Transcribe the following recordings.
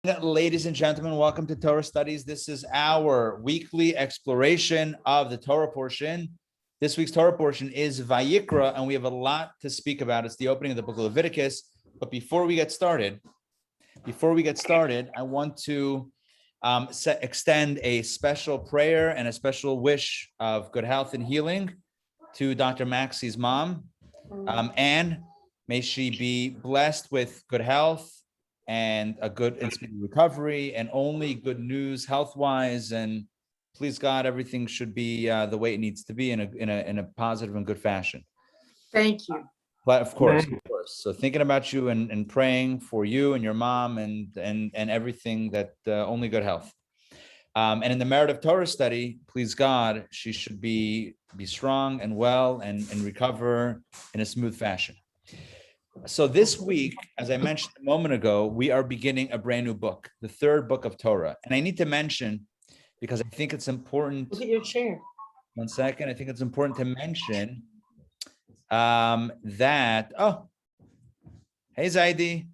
Ladies and gentlemen, welcome to Torah Studies. This is our weekly exploration of the Torah portion. This week's Torah portion is Vayikra, and we have a lot to speak about. It's the opening of the book of Leviticus. But before we get started, I want to extend a special prayer and a special wish of good health and healing to Dr. Maxie's mom. And may she be blessed with good health and a good and speedy recovery, and only good news health-wise. And please God, everything should be the way it needs to be in a positive and good fashion. Thank you. But of course. So thinking about you and praying for you and your mom and everything that only good health. And in the merit of Torah study, please God, she should be strong and well and recover in a smooth fashion. So this week, as I mentioned a moment ago, we are beginning a brand new book, the third book of Torah. And I need to mention, because I think it's important. Look at your chair. 1 second. I think it's important to mention that, hey, Zaidi.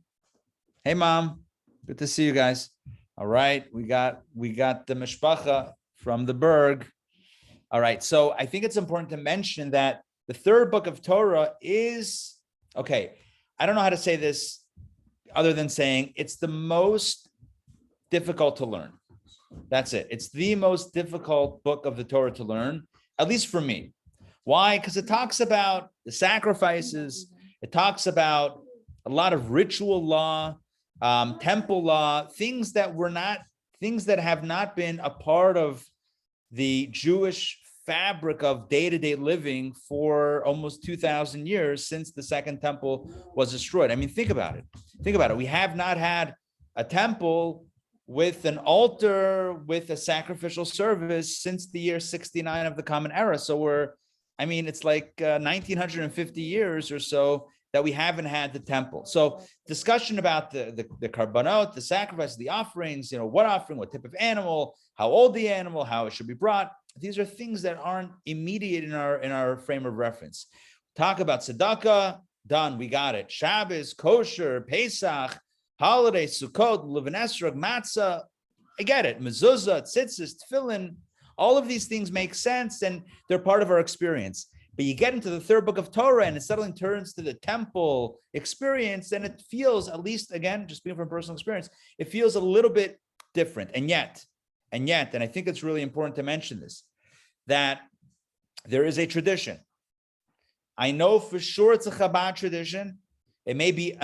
Hey, Mom. Good to see you guys. All right. We got the mishpacha from the Berg. All right. So I think it's important to mention that the third book of Torah is, okay, I don't know how to say this other than saying it's the most difficult to learn. That's it. It's the most difficult book of the Torah to learn, at least for me. Why? Because it talks about the sacrifices. It talks about a lot of ritual law, temple law, things that have not been a part of the Jewish fabric of day-to-day living for almost 2,000 years since the second temple was destroyed. I mean, think about it. We have not had a temple with an altar, with a sacrificial service since the year 69 of the Common Era. So it's like 1950 years or so that we haven't had the temple. So discussion about the karbanot, the sacrifice, the offerings, what offering, what type of animal, how old the animal, how it should be brought. These are things that aren't immediate in our frame of reference. Talk about tzedakah, done, we got it. Shabbos, kosher, Pesach, holidays, Sukkot, Lulav Esrog, matzah, I get it. Mezuzah, tzitzis, tefillin, all of these things make sense and they're part of our experience. But you get into the third book of Torah and it suddenly turns to the temple experience, and it feels, at least again, just speaking from personal experience, it feels a little bit different. And yet, and I think it's really important to mention this, that there is a tradition. I know for sure it's a Chabad tradition. It may be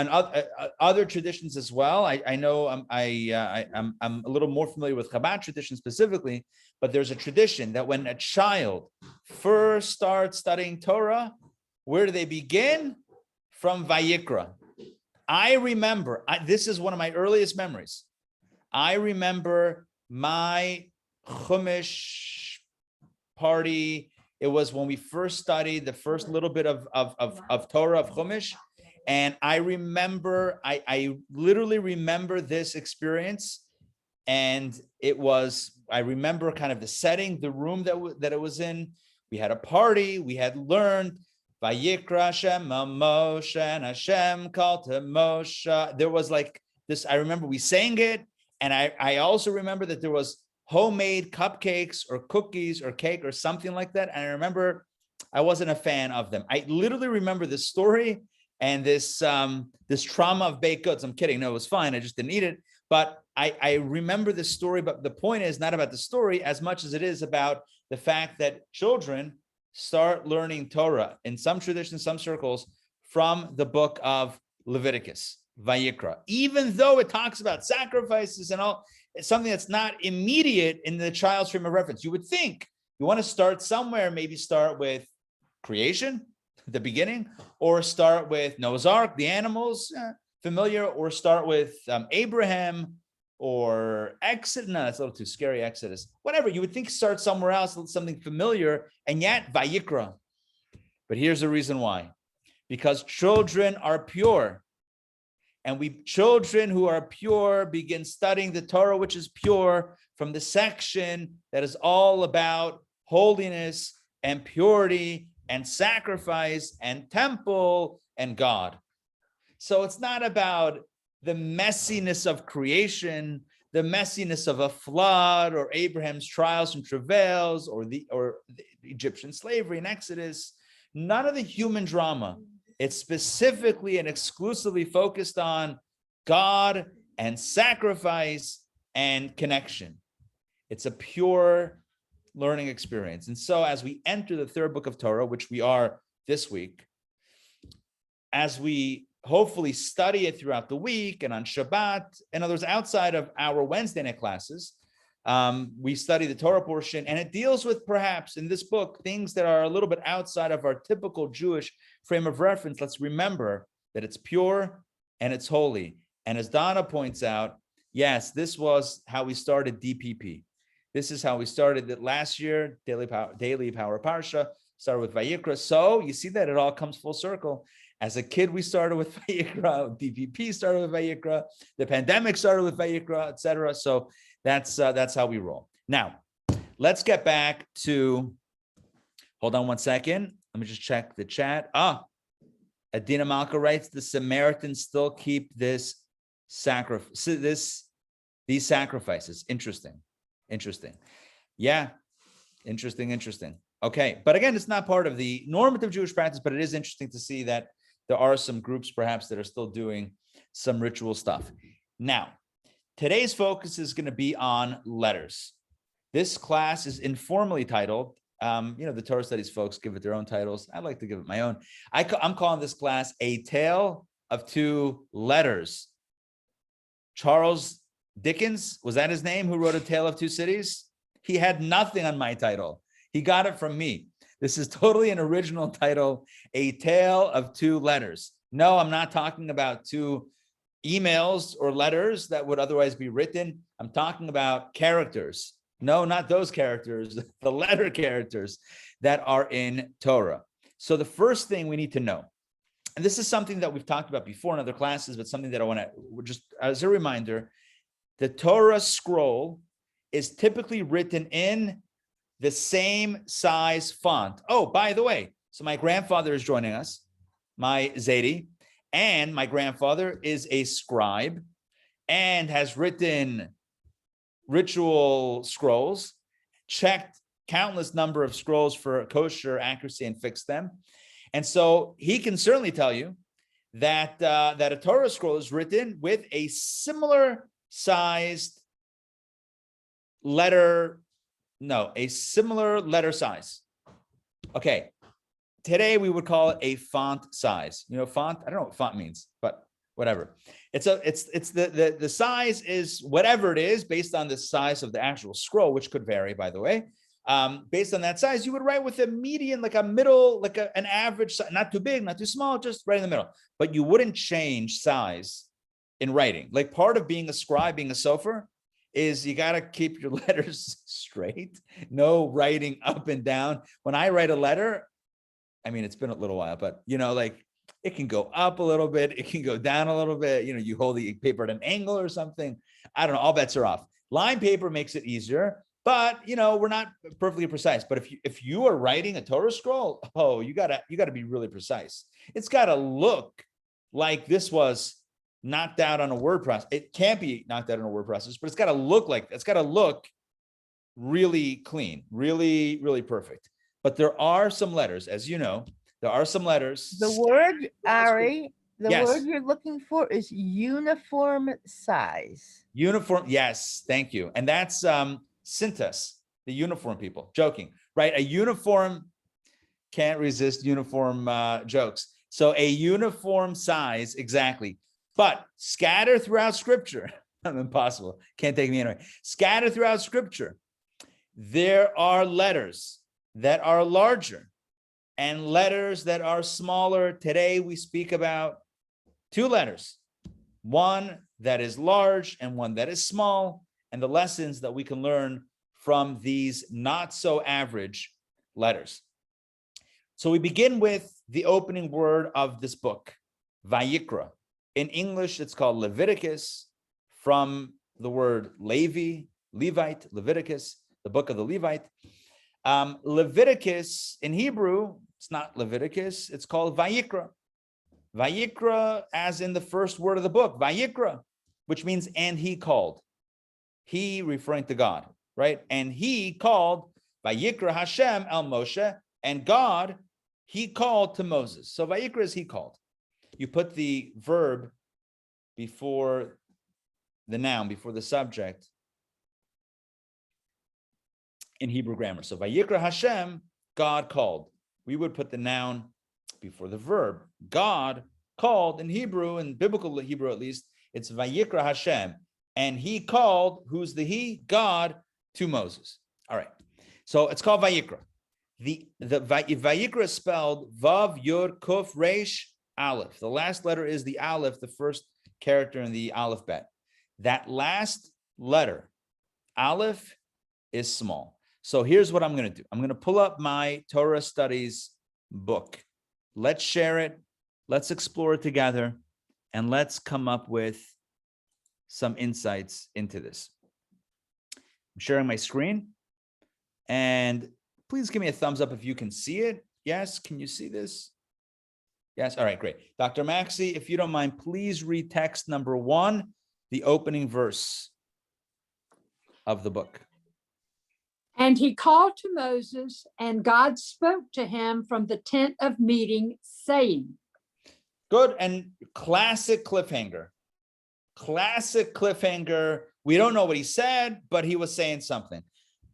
other traditions as well. I know I'm a little more familiar with Chabad tradition specifically, but there's a tradition that when a child first starts studying Torah, where do they begin? From Vayikra. I remember, this is one of my earliest memories. I remember my Chumash party. It was when we first studied the first little bit of Torah, of Chumash. And I remember, I literally remember this experience. And I remember kind of the setting, the room that it was in. We had a party, we had learned Vayikra Hashem Moshe, and Hashem called to Moshe. There was like this, I remember we sang it. And I also remember that there was homemade cupcakes or cookies or cake or something like that. And I remember I wasn't a fan of them. I literally remember this story and this trauma of baked goods. I'm kidding. No, it was fine. I just didn't eat it. But I remember this story. But the point is not about the story as much as it is about the fact that children start learning Torah in some traditions, some circles, from the book of Leviticus. Vayikra, even though it talks about sacrifices and all, it's something that's not immediate in the child's frame of reference. You would think you want to start somewhere, maybe start with creation, the beginning, or start with Noah's Ark, the animals, familiar, or start with Abraham or Exodus. No, that's a little too scary, Exodus. Whatever, you would think start somewhere else, something familiar, and yet Vayikra. But here's the reason why. Because children are pure. And children who are pure begin studying the Torah, which is pure, from the section that is all about holiness and purity and sacrifice and temple and God. So it's not about the messiness of creation, the messiness of a flood, or Abraham's trials and travails, or the Egyptian slavery and Exodus. None of the human drama. It's specifically and exclusively focused on God and sacrifice and connection. It's a pure learning experience. And so as we enter the third book of Torah, which we are this week, as we hopefully study it throughout the week and on Shabbat, in other words, outside of our Wednesday night classes, we study the Torah portion, and it deals with, perhaps in this book, things that are a little bit outside of our typical Jewish frame of reference. Let's remember that it's pure and it's holy. And as Donna points out, yes, this was how we started DPP. This is how we started it last year, Daily Power Parsha, started with Vayikra. So you see that it all comes full circle. As a kid, we started with Vayikra, DPP started with Vayikra, the pandemic started with Vayikra, etc. So that's how we roll. Now, let's get back to, hold on one second. Let me just check the chat. Adina Malka writes, the Samaritans still keep these sacrifices. Interesting. Yeah, interesting. Okay, but again, it's not part of the normative Jewish practice, but it is interesting to see that there are some groups perhaps that are still doing some ritual stuff. Now, today's focus is going to be on letters. This class is informally titled, the Torah studies folks give it their own titles. I like to give it my own. I'm calling this class A Tale of Two Letters. Charles Dickens, was that his name, who wrote A Tale of Two Cities? He had nothing on my title. He got it from me. This is totally an original title, A Tale of Two Letters. No, I'm not talking about two emails or letters that would otherwise be written. I'm talking about characters. No, not those characters, the letter characters that are in Torah. So the first thing we need to know, and this is something that we've talked about before in other classes, but something that I want to just as a reminder, the Torah scroll is typically written in the same size font. Oh, by the way, so my grandfather is joining us, my Zaidi, and my grandfather is a scribe and has written ritual scrolls, checked countless number of scrolls for kosher accuracy and fixed them. And so he can certainly tell you that that a Torah scroll is written with a similar sized letter size. Okay. Today we would call it a font size. Font, I don't know what font means, but whatever. It's the size is whatever it is based on the size of the actual scroll, which could vary, by the way. Based on that size, you would write with a median, like a middle, like an average, not too big, not too small, just right in the middle. But you wouldn't change size in writing. Like part of being a scribe, being a sofer, is you got to keep your letters straight. No writing up and down. When I write a letter, I mean, it's been a little while, but like it can go up a little bit. It can go down a little bit. You hold the paper at an angle or something. I don't know. All bets are off. Line paper makes it easier, but we're not perfectly precise. But if you are writing a Torah scroll, you gotta be really precise. It's gotta look like this was knocked out on a word process. It can't be knocked out on a word process, but it's gotta look like it's gotta look really clean, really, really perfect. But there are some letters, as you know, there are some letters. The word, Ari, Yes. word you're looking for is uniform size. Uniform, yes, thank you. And that's Sintas, the uniform people, joking, right? A uniform can't resist uniform jokes. So a uniform size, exactly. But scatter throughout Scripture, impossible, can't take me anyway. Scatter throughout Scripture, there are letters that are larger and letters that are smaller. Today we speak about two letters, one that is large and one that is small, and the lessons that we can learn from these not so average letters. So we begin with the opening word of this book, Vayikra. In English, it's called Leviticus, from the word Levi, Levite, Leviticus, the book of the Levite. Leviticus in Hebrew, it's not Leviticus, it's called Vayikra. Vayikra, as in the first word of the book, Vayikra, which means and he called. He referring to God, right? And he called Vayikra Hashem el Moshe, and God, he called to Moses. So Vayikra is he called. You put the verb before the noun, before the subject in Hebrew grammar. So Vayikra Hashem, God called. We would put the noun before the verb. God called in Hebrew, in biblical Hebrew at least, it's Vayikra Hashem. And he called, who's the he? God, to Moses. All right. So it's called Vayikra. The Vayikra is spelled Vav Yud Kuf Reish Aleph. The last letter is the Aleph, the first character in the alphabet. That last letter, Aleph, is small. So here's what I'm going to do. I'm going to pull up my Torah studies book. Let's share it. Let's explore it together. And let's come up with some insights into this. I'm sharing my screen. And please give me a thumbs up if you can see it. Yes, can you see this? Yes, all right, great. Dr. Maxey, if you don't mind, please read text number 1, the opening verse of the book. And he called to Moses, and God spoke to him from the tent of meeting, saying. Good, and classic cliffhanger. Classic cliffhanger. We don't know what he said, but he was saying something.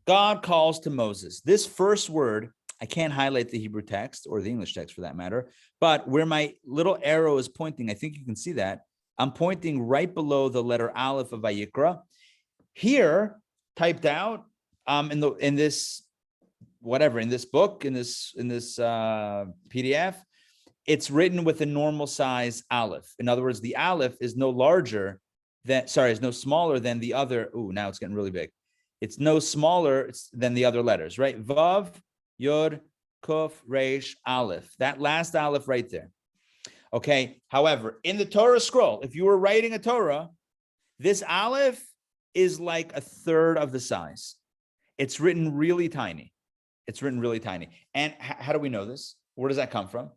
God calls to Moses. This first word, I can't highlight the Hebrew text or the English text for that matter, but where my little arrow is pointing, I think you can see that. I'm pointing right below the letter Aleph of Vayikra. Here, typed out in this book, in this PDF, it's written with a normal size Aleph. In other words, the Aleph is no smaller than the other. Ooh, now it's getting really big. It's no smaller than the other letters, right? Vav, Yod, Kuf, Reish, Aleph. That last Aleph right there. Okay. However, in the Torah scroll, if you were writing a Torah, this Aleph is like a third of the size. It's written really tiny. It's written really tiny. And how do we know this? Where does that come from?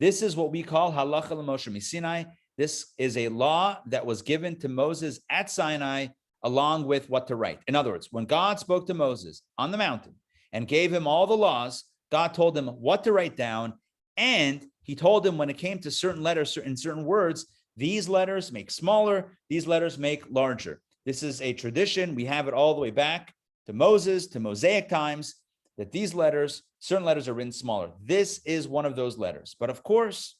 This is what we call halacha l'Moshe miSinai. This is a law that was given to Moses at Sinai, along with what to write. In other words, when God spoke to Moses on the mountain and gave him all the laws, God told him what to write down. And he told him when it came to certain letters in certain words, these letters make smaller, these letters make larger. This is a tradition. We have it all the way back to Moses, to Mosaic times, that these letters, certain letters are written smaller. This is one of those letters. But of course,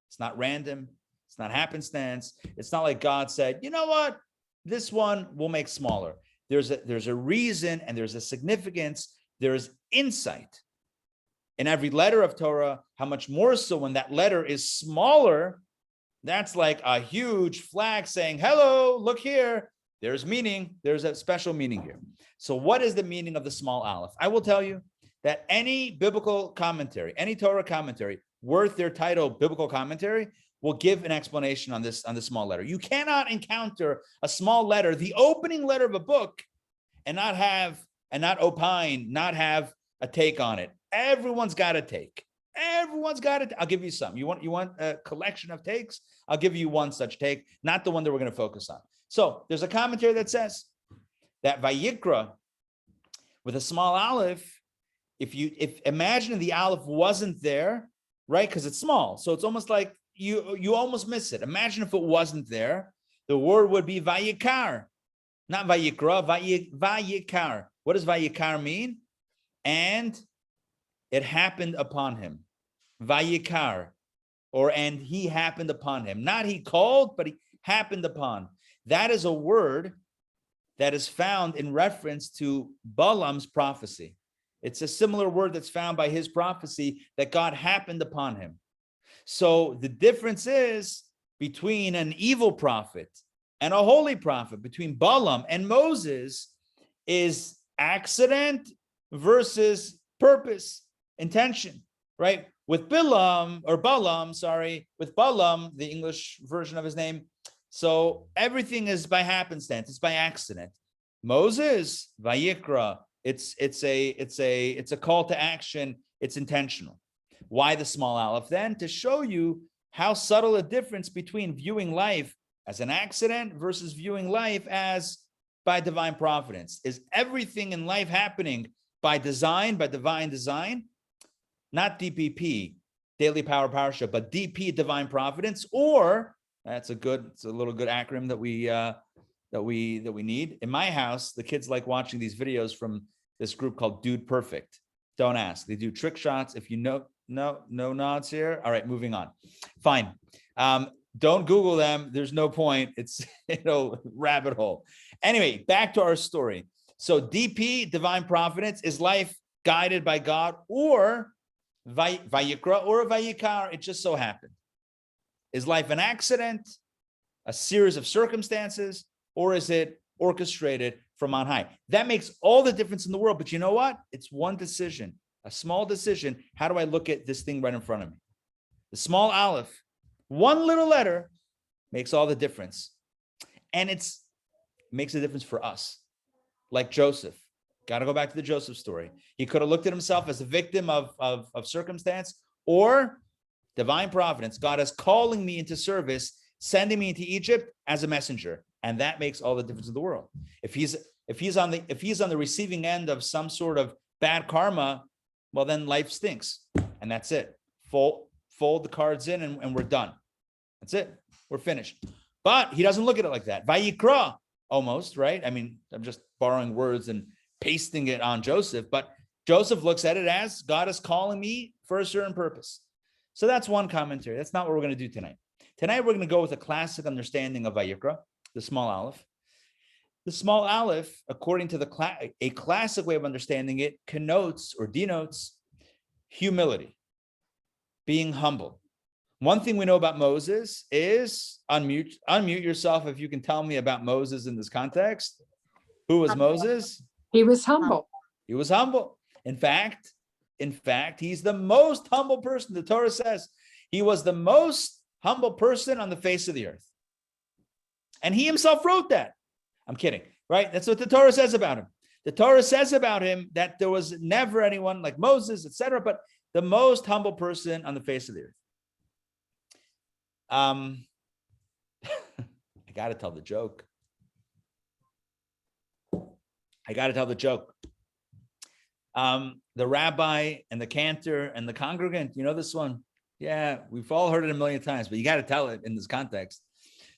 it's not random. It's not happenstance. It's not like God said, you know what? This one will make smaller. There's a reason and there's a significance. There's insight in every letter of Torah, how much more so when that letter is smaller. That's like a huge flag saying, hello, look here. There's meaning. There's a special meaning here. So what is the meaning of the small aleph? I will tell you that any biblical commentary, any Torah commentary worth their title biblical commentary will give an explanation on this small letter. You cannot encounter a small letter, the opening letter of a book, and not have a take on it. Everyone's got a take. Everyone's got it. I'll give you some. You want a collection of takes? I'll give you one such take, not the one that we're going to focus on. So there's a commentary that says that Vayikra with a small aleph, if imagine the aleph wasn't there, right? Because it's small. So it's almost like you almost miss it. Imagine if it wasn't there, the word would be Vayikar, not Vayikra, Vayikar. What does Vayikar mean? And it happened upon him. Vayikar, and he happened upon him. Not he called, but he happened upon. That is a word that is found in reference to Balaam's prophecy. It's a similar word that's found by his prophecy that God happened upon him. So the difference is between an evil prophet and a holy prophet, between Balaam and Moses, is accident versus purpose, intention, right? With Balaam, the English version of his name, so everything is by happenstance, it's by accident. Moses, Vayikra, it's a call to action, it's intentional. Why the small aleph? Then to show you how subtle a difference between viewing life as an accident versus viewing life as by divine providence. Is everything in life happening by design, by divine design? Not DPP, Daily Power Parsha, but DP, divine providence, or it's a little good acronym that we need. In my house, the kids like watching these videos from this group called Dude Perfect. Don't ask. They do trick shots. If you know, no nods here. All right, moving on. Fine. Don't Google them. There's no point. It's rabbit hole. Anyway, back to our story. So DP, divine providence, is life guided by God, or Vayikra or Vayikra. It just so happened. Is life an accident, a series of circumstances, or is it orchestrated from on high? That makes all the difference in the world. But you know what? It's one decision, a small decision. How do I look at this thing right in front of me? The small aleph, one little letter, makes all the difference. And it makes a difference for us. Like Joseph. Got to go back to the Joseph story. He could have looked at himself as a victim of circumstance, or divine providence. God is calling me into service, sending me into Egypt as a messenger. And that makes all the difference in the world. If he's on the receiving end of some sort of bad karma, well, then life stinks. And that's it. Fold the cards in and we're done. That's it. We're finished. But he doesn't look at it like that. Vayikra, almost, right? I mean, I'm just borrowing words and pasting it on Joseph, but Joseph looks at it as God is calling me for a certain purpose. So that's one commentary. That's not what we're going to do tonight. Tonight, we're going to go with a classic understanding of Vayikra, the small aleph. The small aleph, according to a classic way of understanding it, connotes or denotes humility, being humble. One thing we know about Moses is unmute yourself if you can tell me about Moses in this context. Who was Moses? He was humble. He was humble. In fact, he's the most humble person. The Torah says he was the most humble person on the face of the earth. And he himself wrote that. I'm kidding, right? That's what the Torah says about him. The Torah says about him that there was never anyone like Moses, etc., but the most humble person on the face of the earth. I got to tell the joke. The rabbi and the cantor and the congregant, you know this one? Yeah, we've all heard it a million times, but you got to tell it in this context.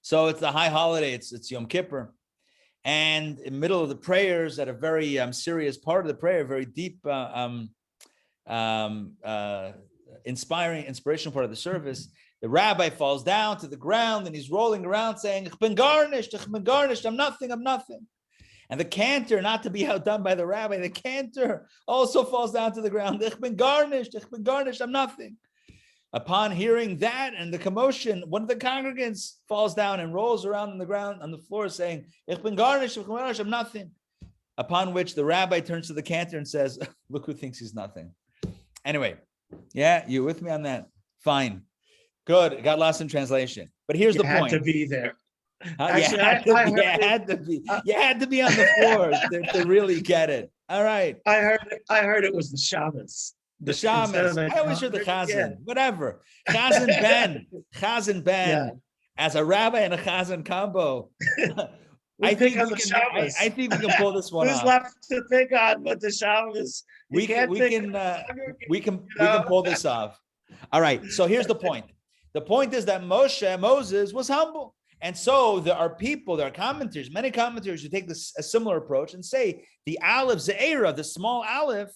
So it's the high holiday, it's Yom Kippur. And in the middle of the prayers, at a very serious part of the prayer, very deep, inspirational part of the service, the rabbi falls down to the ground and he's rolling around saying, "Ich bin garnished, I'm nothing. And the cantor, not to be outdone by the rabbi, the cantor also falls down to the ground. "Ich bin garnished, I'm nothing." Upon hearing that and the commotion, one of the congregants falls down and rolls around on the ground, on the floor, saying, "Ich bin garnished, I'm nothing." Upon which the rabbi turns to the cantor and says, "Look who thinks he's nothing." Anyway, yeah, you with me on that? Fine. Good. Got lost in translation. But here's the point. You had to be there. Actually, you had to be on the floor to really get it. All right. I heard it was the Shabbos. The Shabbos. I always heard the Chazan. Whatever. Chazan Ben. As a rabbi and a Chazan combo. I think we can pull this one off. Who's left to pick on but the Shabbos? We can pull this off. All right. So here's the point. The point is that Moses was humble. And so there are commentators, many commentators who take a similar approach and say the aleph, ze'era, the small aleph,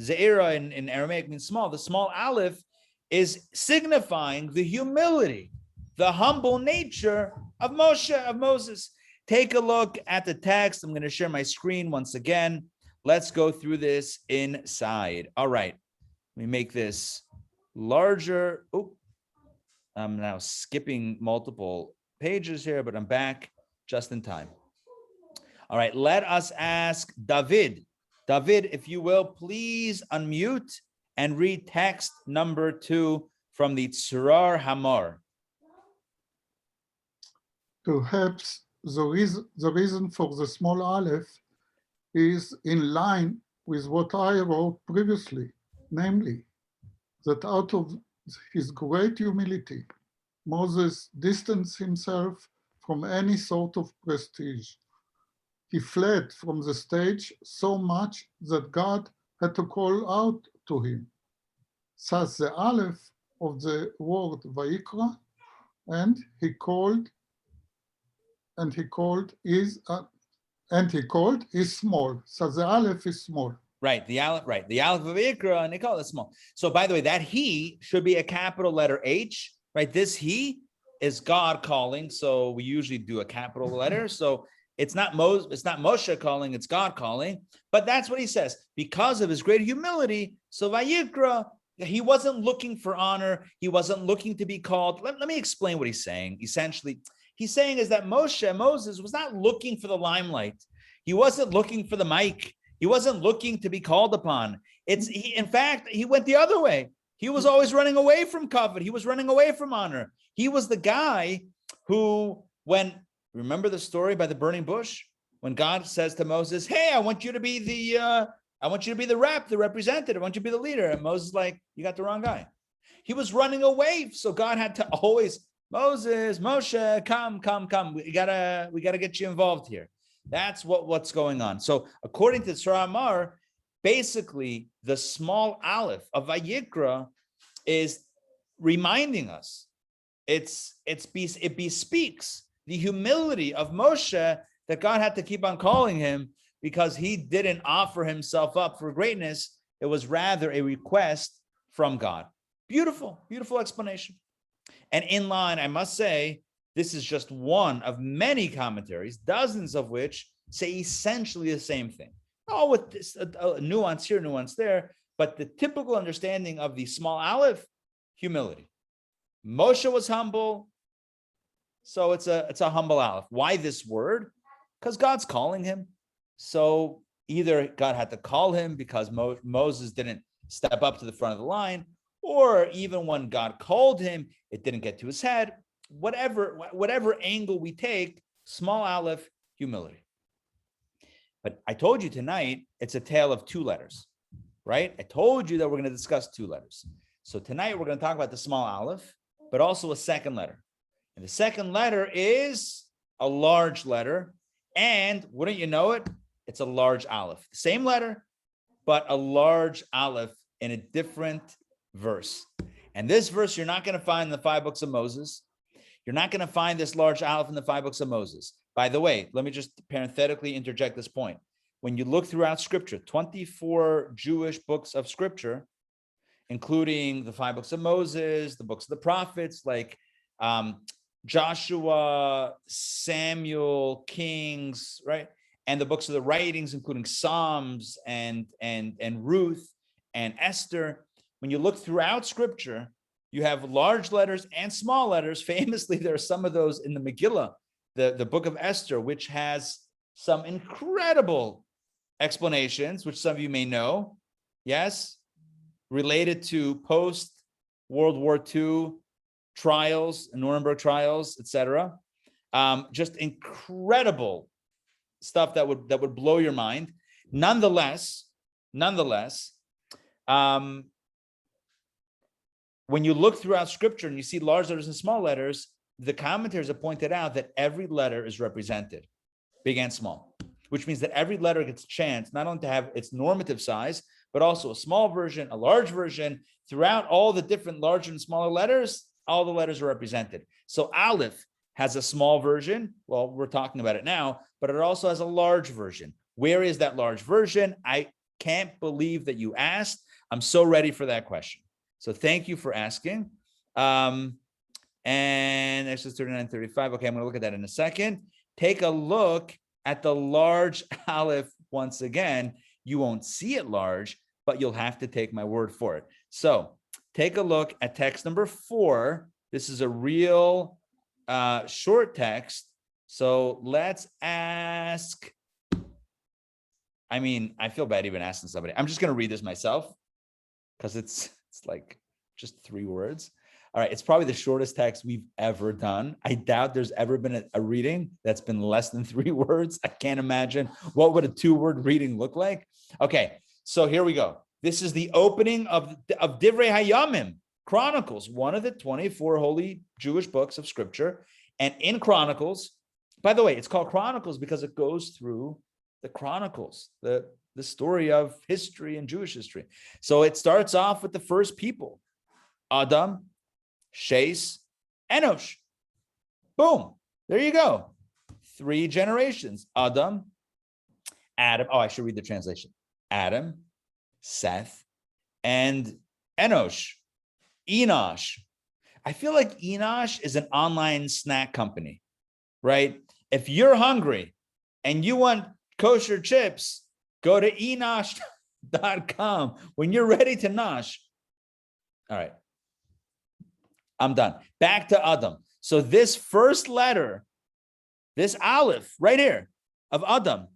ze'era in Aramaic means small, the small aleph is signifying the humility, the humble nature of Moses. Take a look at the text. I'm going to share my screen once again. Let's go through this inside. All right. Let me make this larger. Oh, I'm now skipping multiple pages here, but I'm back just in time. All right, let us ask David. David, if you will, please unmute and read text number 2 from the Tzurar Hamor. Perhaps the reason for the small aleph is in line with what I wrote previously, namely that out of his great humility, Moses distanced himself from any sort of prestige. He fled from the stage so much that God had to call out to him. Thus the Aleph of the word Vayikra, and he called is small. So the Aleph is small. Right, the Aleph of Vayikra, and they call it small. So by the way, that he should be a capital letter H, right? This he is God calling, so we usually do a capital letter. So it's not Moshe calling, it's God calling. But that's what he says. Because of his great humility, so Vayikra, he wasn't looking for honor. He wasn't looking to be called. Let me explain what he's saying. Essentially, he's saying is that Moses was not looking for the limelight. He wasn't looking for the mic. He wasn't looking to be called upon. In fact, he went the other way. He was always running away from kavod. He was running away from honor. He was the guy who, remember the story by the burning bush? When God says to Moses, hey, I want you to be the rep, the representative. I want you to be the leader. And Moses is like, you got the wrong guy. He was running away. So God had to always, Moshe, come. We gotta get you involved here. That's what's going on. So according to Torah Amar, basically the small aleph of Vayikra is reminding us. It bespeaks the humility of Moshe that God had to keep on calling him because he didn't offer himself up for greatness. It was rather a request from God. Beautiful, beautiful explanation. And in line, I must say, this is just one of many commentaries, dozens of which say essentially the same thing. All with this, a nuance here, nuance there, but the typical understanding of the small aleph, humility. Moshe was humble, so it's a humble aleph. Why this word? Because God's calling him. So either God had to call him because Moses didn't step up to the front of the line, or even when God called him, it didn't get to his head. Whatever angle we take, small aleph, humility. But I told you tonight, it's a tale of two letters, right? I told you that we're going to discuss two letters. So tonight we're going to talk about the small aleph, but also a second letter. And the second letter is a large letter. And wouldn't you know it? It's a large aleph. Same letter, but a large aleph in a different verse. And this verse you're not going to find in the 5 books of Moses. You're not going to find this large aleph in the 5 books of Moses. By the way, let me just parenthetically interject this point. When you look throughout Scripture, 24 Jewish books of Scripture, including the 5 books of Moses, the books of the prophets, like Joshua, Samuel, Kings, right? And the books of the writings, including Psalms and Ruth and Esther. When you look throughout Scripture, you have large letters and small letters. Famously, there are some of those in the Megillah, the book of Esther, which has some incredible explanations, which some of you may know. Yes, related to post-World War II trials, Nuremberg trials, etc. Just incredible stuff that would blow your mind. Nonetheless, when you look throughout Scripture and you see large letters and small letters, the commentators have pointed out that every letter is represented, big and small, which means that every letter gets a chance not only to have its normative size, but also a small version, a large version. Throughout all the different larger and smaller letters, all the letters are represented. So Aleph has a small version. Well, we're talking about it now, but it also has a large version. Where is that large version? I can't believe that you asked. I'm so ready for that question. So thank you for asking. And Exodus 39:35. Okay, I'm going to look at that in a second. Take a look at the large aleph once again. You won't see it large, but you'll have to take my word for it. So take a look at text number 4. This is a real short text. So let's ask. I mean, I feel bad even asking somebody. I'm just going to read this myself because it's like just 3 words. All right, it's probably the shortest text we've ever done. I doubt there's ever been a reading that's been less than 3 words. I can't imagine. What would a 2-word reading look like? Okay, so here we go. This is the opening of Divrei Hayamim. Chronicles, one of the 24 holy Jewish books of scripture. And in Chronicles, by the way, it's called Chronicles because it goes through the Chronicles, the story of history and Jewish history. So it starts off with the first people, Adam, Shes, Enosh. Boom. There you go. 3 generations. Adam. Oh, I should read the translation. Adam, Seth, and Enosh. Enosh. I feel like Enosh is an online snack company, right? If you're hungry and you want kosher chips, go to enosh.com when you're ready to nosh. All right. I'm done. Back to Adam. So this first letter, this Aleph right here of Adam,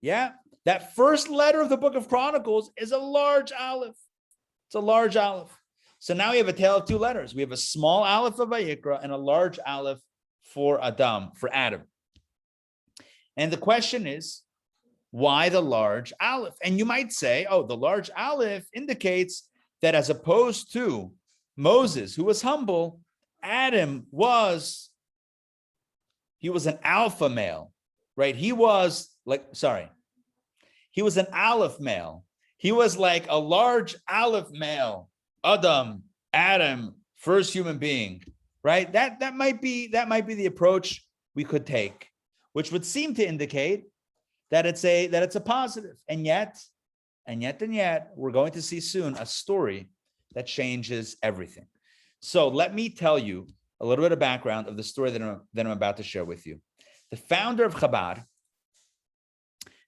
yeah, that first letter of the book of Chronicles is a large Aleph. It's a large Aleph. So now we have a tale of 2 letters. We have a small Aleph of Vayikra and a large Aleph for Adam. And the question is, why the large Aleph? And you might say, oh, the large Aleph indicates that as opposed to Moses, who was humble, Adam was an alpha male, right? He was an Aleph male. He was like a large Aleph male. Adam, first human being, right? That might be the approach we could take, which would seem to indicate that it's a positive. And yet, we're going to see soon a story that changes everything. So let me tell you a little bit of background of the story that I'm about to share with you. The founder of Chabad,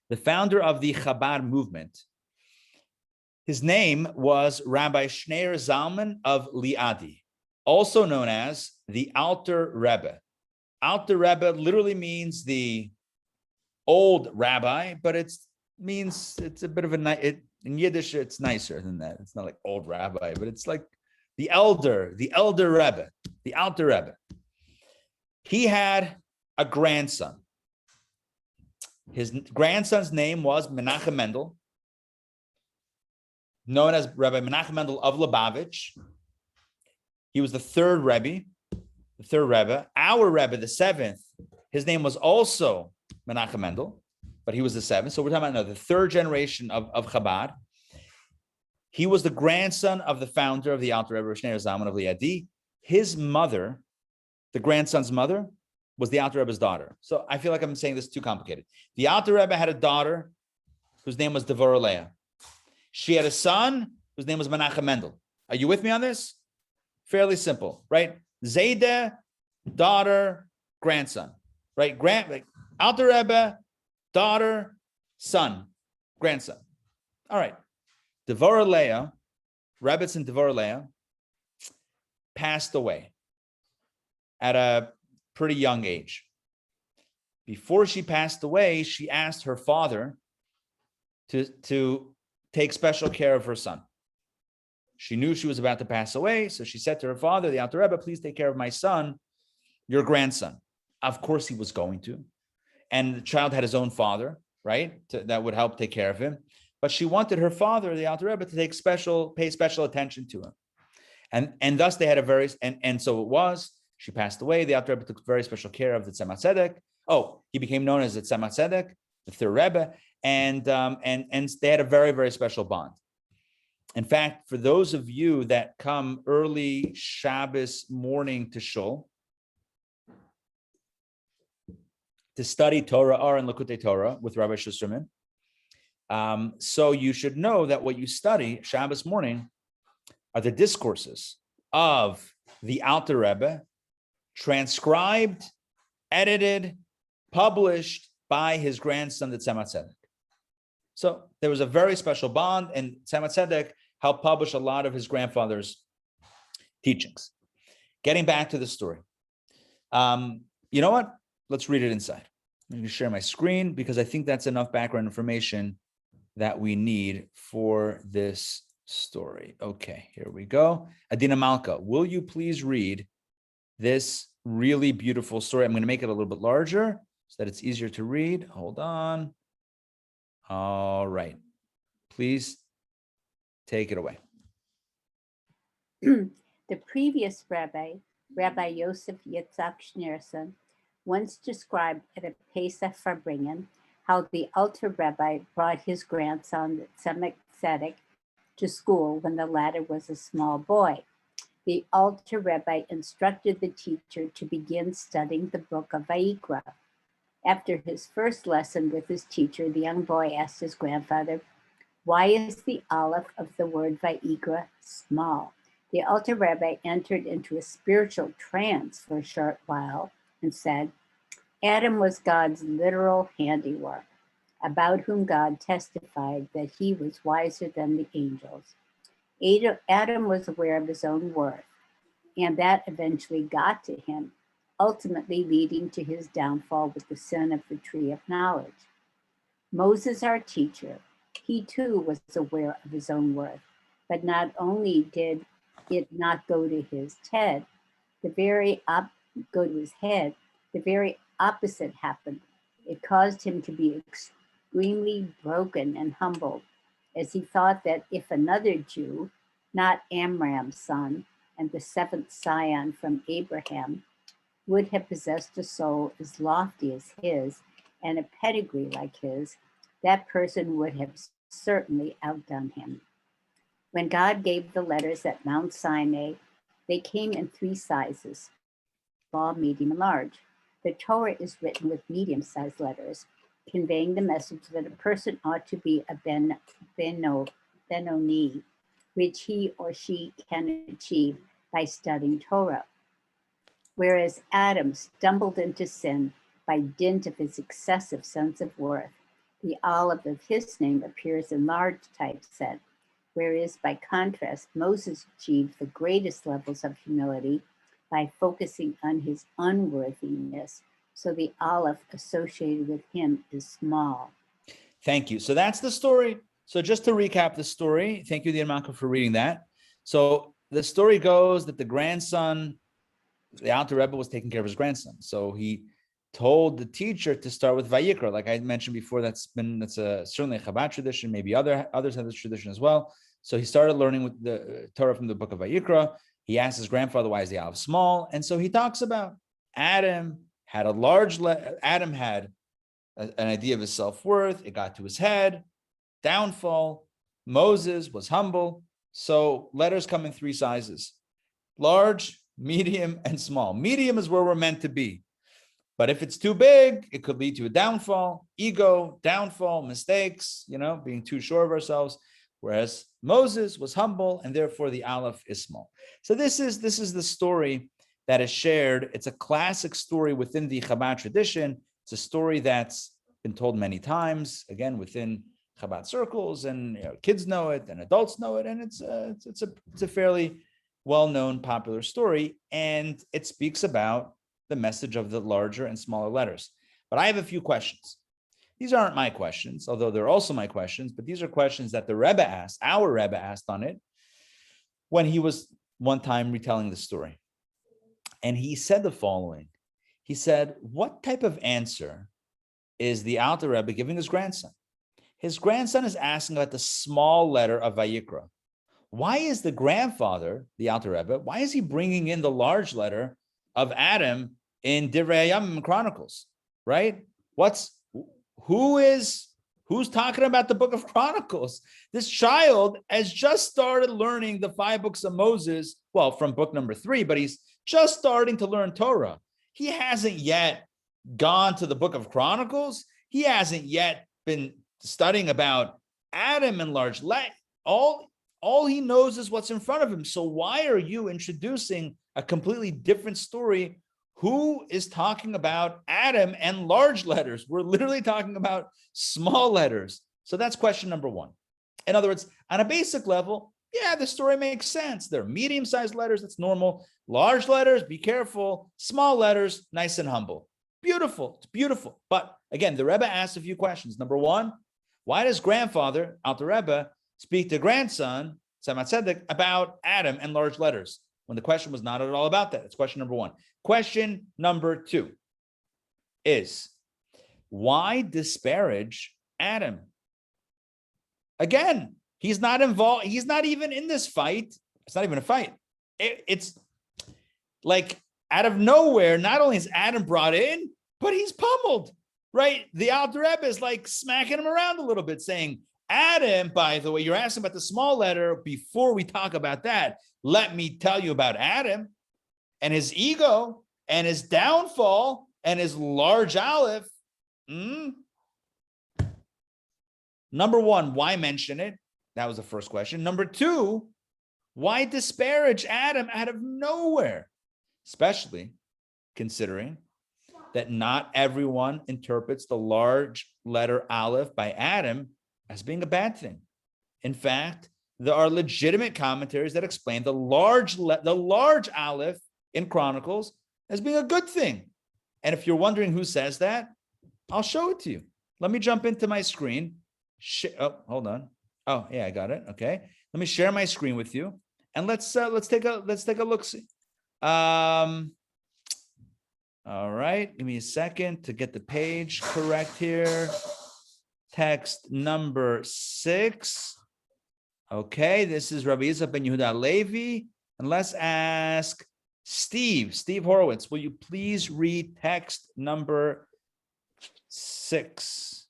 the founder of the Chabad movement, his name was Rabbi Schneur Zalman of Liadi, also known as the Alter Rebbe. Alter Rebbe literally means the old rabbi, but it's a bit of in Yiddish, it's nicer than that. It's not like old rabbi, but it's like the elder Rebbe, the Alter Rebbe. He had a grandson. His grandson's name was Menachem Mendel, known as Rabbi Menachem Mendel of Lubavitch. He was the 3rd Rebbe, Our Rebbe, the 7th, his name was also Menachem Mendel, but he was the 7th. So we're talking about the 3rd generation of Chabad. He was the grandson of the founder of the Alter Rebbe, Schneur Zalman of Liadi. His mother, the grandson's mother, was the Alter Rebbe's daughter. So I feel like I'm saying this too complicated. The Alter Rebbe had a daughter whose name was Devorah Leah. She had a son whose name was Menachem Mendel. Are you with me on this? Fairly simple, right? Zayda, daughter, grandson, right? Alter Rebbe, daughter, son, grandson. All right. Devorah Leah, Rebbetzin Devorah Leah, passed away at a pretty young age. Before she passed away, she asked her father to take special care of her son. She knew she was about to pass away, so she said to her father, the Alter Rebbe, please take care of my son, your grandson. Of course he was going to. And the child had his own father, right? That would help take care of him. But she wanted her father, the Alter Rebbe, to pay special attention to him. And thus they had and so it was, she passed away. The Alter Rebbe took very special care of the Tzemach Tzedek. Oh, he became known as the Tzemach Tzedek, the 3rd Rebbe. And they had a very, very special bond. In fact, for those of you that come early Shabbos morning to Shul to study Torah and Likutei Torah with Rabbi Schusterman, so you should know that what you study Shabbos morning are the discourses of the Alter Rebbe, transcribed, edited, published by his grandson, the Tzemach Tzedek. So there was a very special bond, and Tzemach Tzedek helped publish a lot of his grandfather's teachings. Getting back to the story. You know what? Let's read it inside. I'm going to share my screen because I think that's enough background information that we need for this story. Okay, here we go. Adina Malka, will you please read this really beautiful story? I'm going to make it a little bit larger so that it's easier to read. Hold on. All right. Please take it away. The previous Rebbe, Rabbi Yosef Yitzhak Schneerson, once described at a Pesach Farbringen how the Alter Rebbe brought his grandson Tzemach Tzedek to school when the latter was a small boy. The Alter Rebbe instructed the teacher to begin studying the book of Vayikra. After his first lesson with his teacher, the young boy asked his grandfather, "Why is the aleph of the word Vayikra small?" The Alter Rebbe entered into a spiritual trance for a short while and said, "Adam was God's literal handiwork, about whom God testified that he was wiser than the angels. Adam was aware of his own worth, and that eventually got to him, ultimately leading to his downfall with the sin of the tree of knowledge. Moses, our teacher, he too was aware of his own worth, but not only did it not go to his head, the very opposite happened. It caused him to be extremely broken and humbled, as he thought that if another Jew, not Amram's son and the seventh scion from Abraham, would have possessed a soul as lofty as his and a pedigree like his, that person would have certainly outdone him. When God gave the letters at Mount Sinai, they came in three sizes: small, medium, and large. The Torah is written with medium-sized letters, conveying the message that a person ought to be a Benoni, which he or she can achieve by studying Torah. Whereas Adam stumbled into sin by dint of his excessive sense of worth, the aleph of his name appears in large typeset, whereas by contrast, Moses achieved the greatest levels of humility by focusing on his unworthiness, so the aleph associated with him is small. Thank you. So that's the story. So just to recap the story, thank you, Dear Malcolm, for reading that. So the story goes that the grandson, the Alter Rebbe, was taking care of his grandson. So he told the teacher to start with Vayikra. Like I mentioned before, that's certainly a Chabad tradition. Maybe others have this tradition as well. So he started learning with the Torah from the book of Vayikra. He asked his grandfather, "Why is the aleph small?" And so he talks about Adam had Adam had an idea of his self-worth. It got to his head. Downfall. Moses was humble. So letters come in three sizes: large, medium, and small. Medium is where we're meant to be. But if it's too big, it could lead to a downfall, ego, downfall, mistakes, being too sure of ourselves. Whereas Moses was humble, and therefore the aleph is small. So this is the story that is shared. It's a classic story within the Chabad tradition. It's a story that's been told many times, again, within Chabad circles, and kids know it, and adults know it, and it's a fairly well-known, popular story, and it speaks about the message of the larger and smaller letters. But I have a few questions. These aren't my questions, although they're also my questions, but these are questions that the Rebbe asked, our Rebbe asked on it, when he was one time retelling the story. And he said the following. He said, what type of answer is the Alter Rebbe giving his grandson? His grandson is asking about the small letter of Vayikra. Why is the grandfather, the Alter Rebbe, why is he bringing in the large letter of Adam in Divrei Hayamim Chronicles, right? Who's talking about the book of Chronicles? This child has just started learning the 5 books of Moses, well, from book number 3, but he's just starting to learn Torah. He hasn't yet gone to the book of Chronicles. He hasn't yet been studying about Adam and large letters. All he knows is what's in front of him. So why are you introducing a completely different story? Who is talking about Adam and large letters? We're literally talking about small letters. So that's question number 1. In other words, on a basic level, yeah, the story makes sense. They're medium-sized letters, that's normal. Large letters, be careful. Small letters, nice and humble. Beautiful, it's beautiful. But again, the Rebbe asked a few questions. Number 1, why does grandfather, Alter Rebbe, speak to grandson, Tzemach Tzedek, about Adam and large letters, when the question was not at all about that? It's question number 1. Question number 2 is, why disparage Adam? Again, he's not involved. He's not even in this fight. It's not even a fight. it's like out of nowhere, not only is Adam brought in, but he's pummeled, right? The Alter Rebbe is like smacking him around a little bit, saying, Adam, by the way, you're asking about the small letter. Before we talk about that, let me tell you about Adam and his ego and his downfall and his large aleph. Number one, why mention it? That was the first question. Number two, why disparage Adam out of nowhere? Especially considering that not everyone interprets the large letter aleph by Adam as being a bad thing. In fact, there are legitimate commentaries that explain the large aleph in Chronicles as being a good thing. And if you're wondering who says that, I'll show it to you. Let me jump into my screen. Hold on. Oh, yeah, I got it. Okay. Let me share my screen with you. And let's take a look. See. All right. Give me a second to get the page correct here. Text number 6. Okay, this is Rabbi Yitzhak ben Yehuda Levi. And let's ask Steve Horowitz, will you please read text number 6?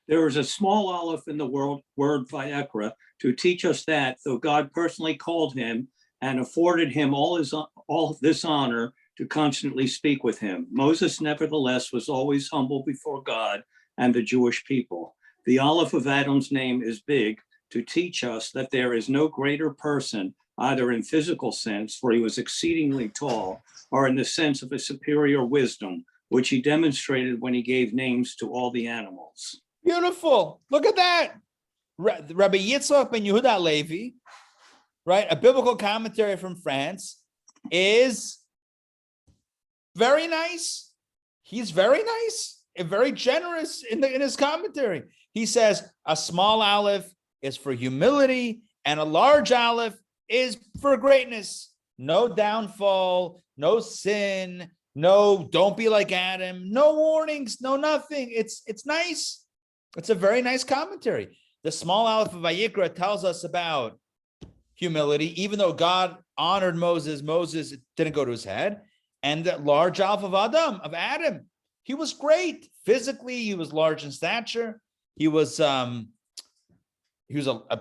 There is a small aleph in the word Vayikra to teach us that, though God personally called him and afforded him all this honor to constantly speak with him, Moses nevertheless was always humble before God and the Jewish people. The aleph of Adam's name is big to teach us that there is no greater person, either in physical sense, for he was exceedingly tall, or in the sense of a superior wisdom, which he demonstrated when he gave names to all the animals. Beautiful. Look at that. Rabbi Yitzhak ben Yehuda Levi, right? A biblical commentary from France, is very nice. He's very nice and very generous in his commentary. He says a small aleph is for humility and a large aleph is for greatness. No downfall, no sin, no don't be like Adam, no warnings, no nothing. It's nice. It's a very nice commentary. The small aleph of Vayikra tells us about humility. Even though God honored Moses, Moses didn't go to his head. And the large aleph of Adam, he was great. Physically, he was large in stature. He was a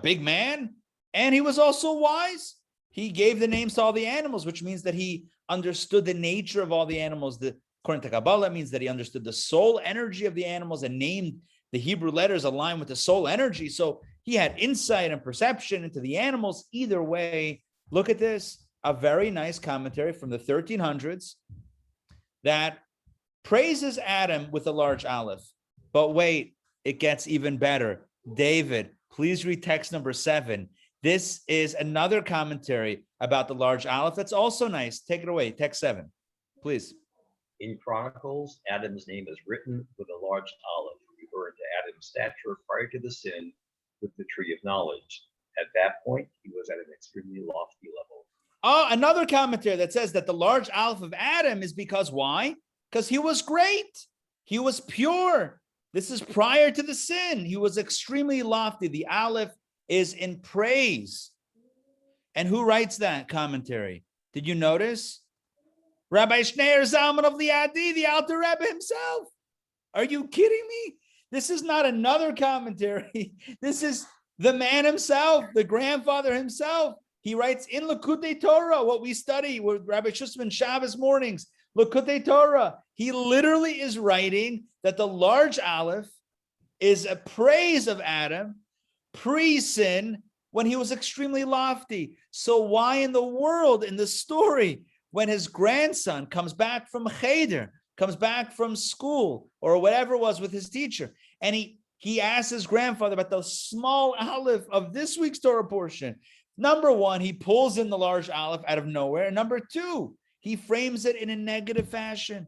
big man, and he was also wise. He gave the names to all the animals, which means that he understood the nature of all the animals. According to Kabbalah, means that he understood the soul energy of the animals and named the Hebrew letters aligned with the soul energy. So he had insight and perception into the animals. Either way, look at this, a very nice commentary from the 1300s that praises Adam with a large aleph. But wait, it gets even better. David, please read text number 7. This is another commentary about the large aleph that's also nice. Take it away, text 7, please. In Chronicles, Adam's name is written with a large aleph, referring to Adam's stature prior to the sin with the tree of knowledge. At that point, he was at an extremely lofty level. Oh, another commentary that says that the large aleph of Adam is because why? Because he was great. He was pure. This is prior to the sin. He was extremely lofty. The aleph is in praise. And who writes that commentary? Did you notice? Rabbi Schneier Zalman of Liadi, the Alter Rebbe himself. Are you kidding me? This is not another commentary. This is the man himself, the grandfather himself. He writes in Likutei Torah, what we study with Rabbi Schussman Shabbos mornings, Likutei Torah. He literally is writing that the large aleph is a praise of Adam pre-sin when he was extremely lofty. So why in the world, in the story, when his grandson comes back from Cheder, comes back from school or whatever it was with his teacher, and he asks his grandfather about the small aleph of this week's Torah portion. Number one, he pulls in the large aleph out of nowhere. And number two, he frames it in a negative fashion.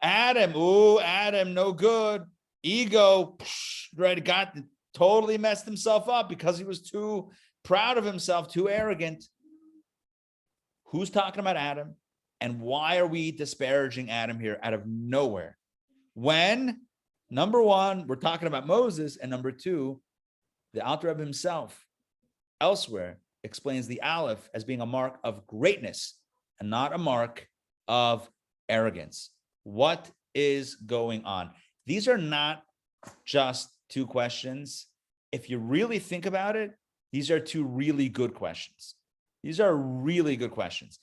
Adam, no good. Ego, right? Totally messed himself up because he was too proud of himself, too arrogant. Who's talking about Adam? And why are we disparaging Adam here out of nowhere? When, number one, we're talking about Moses, and number two, the Alter Rebbe himself, elsewhere, explains the Aleph as being a mark of greatness and not a mark of arrogance. What is going on? These are not just two questions. If you really think about it, these are two really good questions. These are really good questions.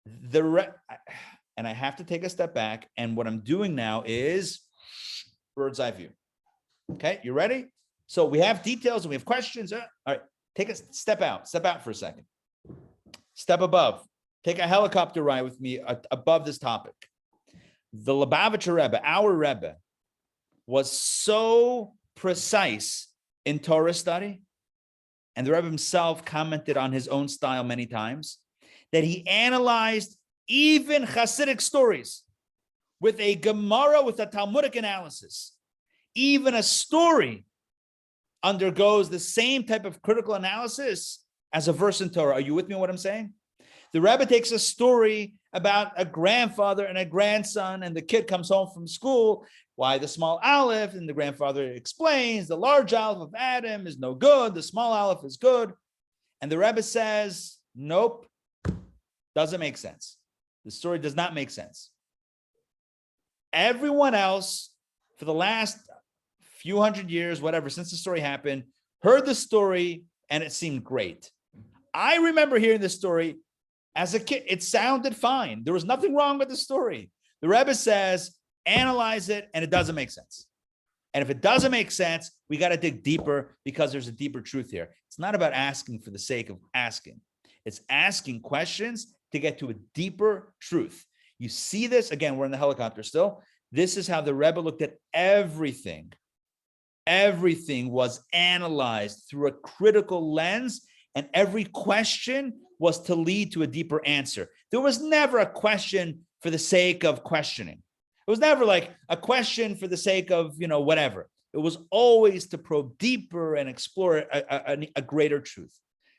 And I have to take a step back. And what I'm doing now is bird's eye view. Okay, you ready? So we have details and we have questions. All right, take a step out for a second. Step above. Take a helicopter ride with me above this topic. The Lubavitcher Rebbe, our Rebbe, was so precise in Torah study, and the Rebbe himself commented on his own style many times, that he analyzed even Hasidic stories with a Gemara, with a Talmudic analysis. Even a story undergoes the same type of critical analysis as a verse in Torah. Are you with me on what I'm saying? The Rebbe takes a story about a grandfather and a grandson, and the kid comes home from school. Why the small aleph? And the grandfather explains the large aleph of Adam is no good. The small aleph is good. And the Rebbe says, nope, doesn't make sense. The story does not make sense. Everyone else, for the last few hundred years, whatever, since the story happened, heard the story and it seemed great. I remember hearing the story as a kid. It sounded fine. There was nothing wrong with the story. The Rebbe says, analyze it, and it doesn't make sense. And if it doesn't make sense, we got to dig deeper because there's a deeper truth here. It's not about asking for the sake of asking. It's asking questions to get to a deeper truth. You see this, again, we're in the helicopter still. This is how the Rebbe looked at everything. Everything was analyzed through a critical lens, and every question was to lead to a deeper answer. There was never a question for the sake of questioning. It was never like a question for the sake of, whatever. It was always to probe deeper and explore a greater truth.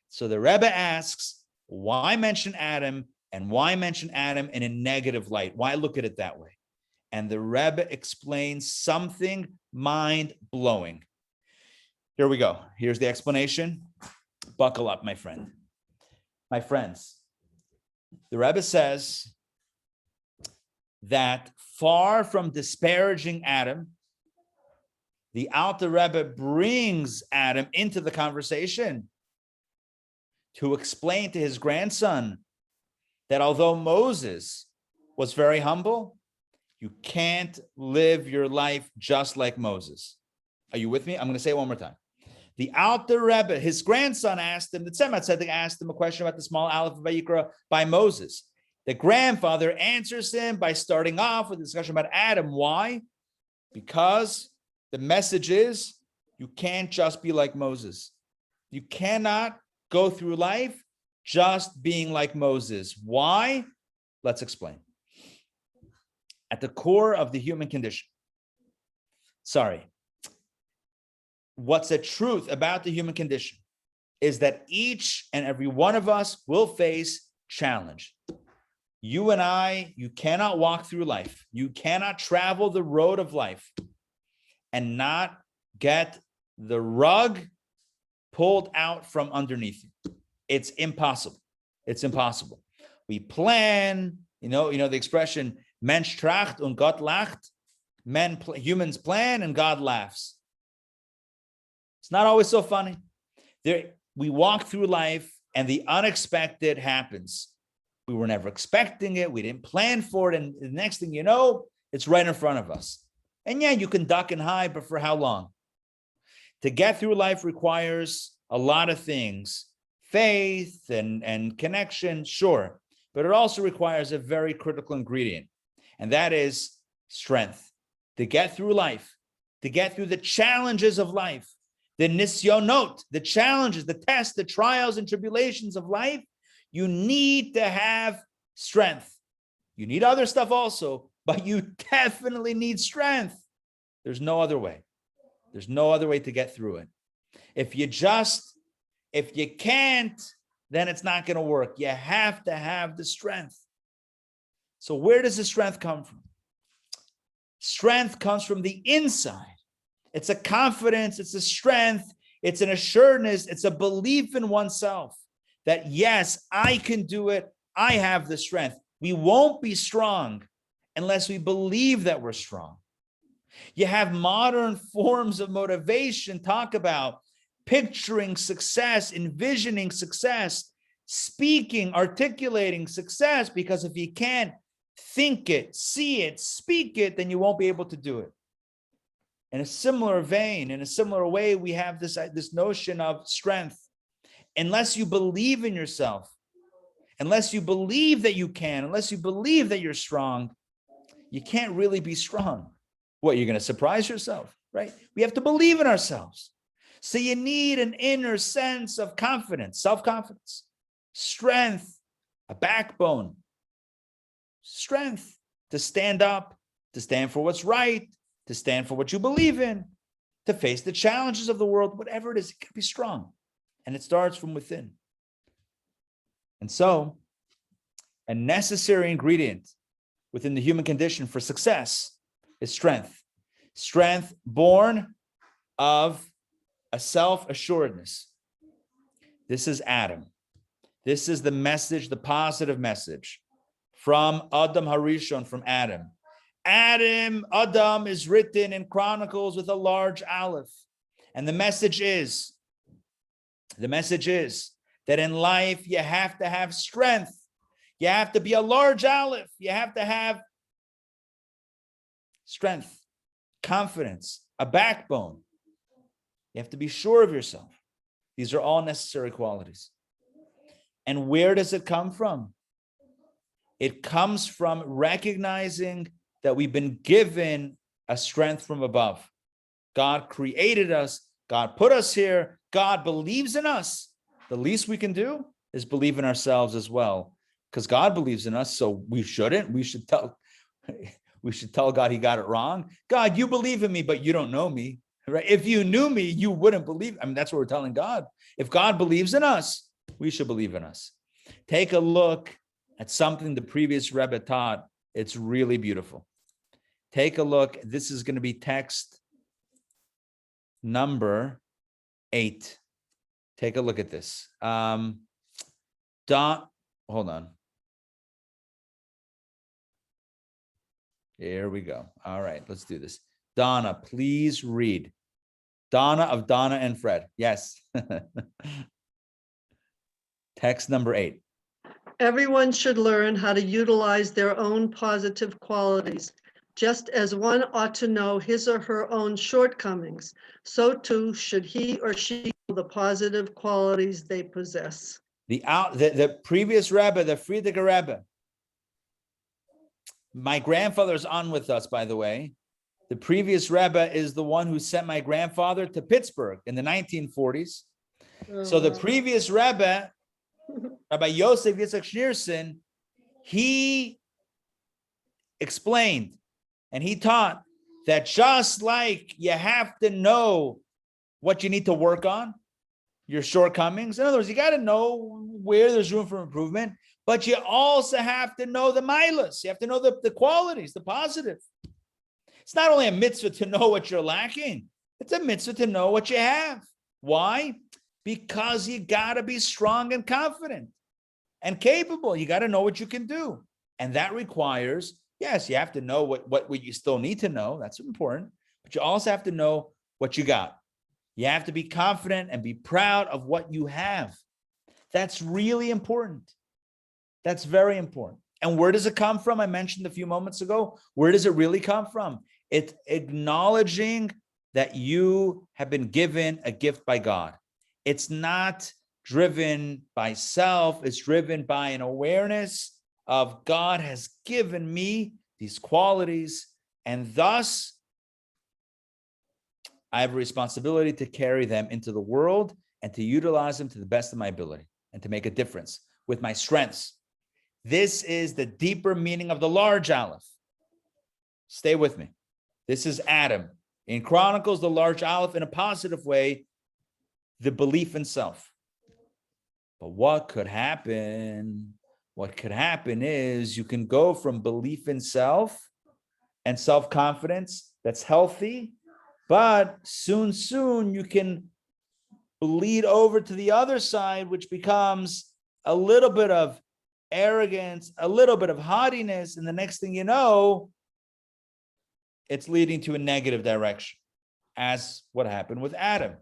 So the Rebbe asks, why mention Adam, and why mention Adam in a negative light? Why look at it that way? And the Rebbe explains something mind-blowing. Here we go. Here's the explanation. Buckle up, my friend. My friends, the Rebbe says that far from disparaging Adam, the Alter Rebbe brings Adam into the conversation to explain to his grandson that although Moses was very humble, you can't live your life just like Moses. Are you with me? I'm going to say it one more time. The Alter Rebbe, his grandson, asked him, the Tzemach Tzedek asked him a question about the small aleph of Vayikra by Moses. The grandfather answers him by starting off with a discussion about Adam. Why? Because the message is, you can't just be like Moses. You cannot go through life just being like Moses. Why? Let's explain. At the core of the human condition, what's the truth about the human condition is that each and every one of us will face challenge. You and I, you cannot walk through life. You cannot travel the road of life and not get the rug pulled out from underneath you. It's impossible. It's impossible. We plan, the expression, Mensch tracht und Gott lacht. Humans plan and God laughs. It's not always so funny. We walk through life and the unexpected happens. We were never expecting it. We didn't plan for it. And the next thing you know, it's right in front of us. And yeah, you can duck and hide, but for how long? To get through life requires a lot of things. Faith and connection, sure. But it also requires a very critical ingredient. And that is strength. To get through life, to get through the challenges of life, the nisyonot, the challenges, the tests, the trials and tribulations of life, you need to have strength. You need other stuff also, but you definitely need strength. There's no other way. There's no other way to get through it. If you can't, then it's not going to work. You have to have the strength. So where does the strength come from? Strength comes from the inside. It's a confidence, it's a strength, it's an assuredness, it's a belief in oneself. that yes, I can do it. I have the strength. We won't be strong unless we believe that we're strong. You have modern forms of motivation talk about picturing success, envisioning success, speaking, articulating success, because if you can't think it, see it, speak it, then you won't be able to do it. In a similar vein, in a similar way, we have this notion of strength. Unless you believe in yourself, unless you believe that you can, unless you believe that you're strong, you can't really be strong. What, you're going to surprise yourself, right? We have to believe in ourselves. So you need an inner sense of confidence, self-confidence, strength, a backbone, strength to stand up, to stand for what's right, to stand for what you believe in, to face the challenges of the world, whatever it is, it can be strong. And it starts from within. And so, a necessary ingredient within the human condition for success is strength. Strength born of a self-assuredness. This is Adam. This is the message, the positive message from Adam Harishon, from Adam. Adam is written in Chronicles with a large aleph. And the message is that in life, you have to have strength. You have to be a large aleph. You have to have strength, confidence, a backbone. You have to be sure of yourself. These are all necessary qualities. And where does it come from? It comes from recognizing that we've been given a strength from above. God created us. God put us here. God believes in us. The least we can do is believe in ourselves as well, because God believes in us. So we shouldn't. We should tell God he got it wrong. God, you believe in me, but you don't know me, right? If you knew me, you wouldn't believe. I mean, that's what we're telling God. If God believes in us, we should believe in us. Take a look at something the previous Rebbe taught. It's really beautiful. Take a look. This is going to be text number 8. Take a look at this. Hold on. Here we go. All right, let's do this. Donna, please read. Donna of Donna and Fred. Yes. Text number 8. Everyone should learn how to utilize their own positive qualities. Just as one ought to know his or her own shortcomings, so too should he or she know the positive qualities they possess. The previous Rebbe, the Friedrich Rebbe. My grandfather's on with us, by the way. The previous Rebbe is the one who sent my grandfather to Pittsburgh in the 1940s. So the previous Rebbe, Rabbi Yosef Yitzchak Schneerson, he explained and he taught that just like you have to know what you need to work on, your shortcomings. In other words, you got to know where there's room for improvement, but you also have to know the milas. You have to know the qualities, the positive. It's not only a mitzvah to know what you're lacking. It's a mitzvah to know what you have. Why? Because you got to be strong and confident and capable. You got to know what you can do. And that requires, yes, you have to know what you still need to know. That's important. But you also have to know what you got. You have to be confident and be proud of what you have. That's really important. That's very important. And where does it come from? I mentioned a few moments ago. Where does it really come from? It's acknowledging that you have been given a gift by God. It's not driven by self. It's driven by an awareness of God has given me these qualities, and thus I have a responsibility to carry them into the world and to utilize them to the best of my ability and to make a difference with my strengths. This is the deeper meaning of the large aleph. Stay with me. This is Adam. In Chronicles, the large aleph, in a positive way, the belief in self. But what could happen? What could happen is you can go from belief in self and self-confidence that's healthy, but soon you can bleed over to the other side, which becomes a little bit of arrogance, a little bit of haughtiness, and the next thing you know, it's leading to a negative direction, as what happened with Adam,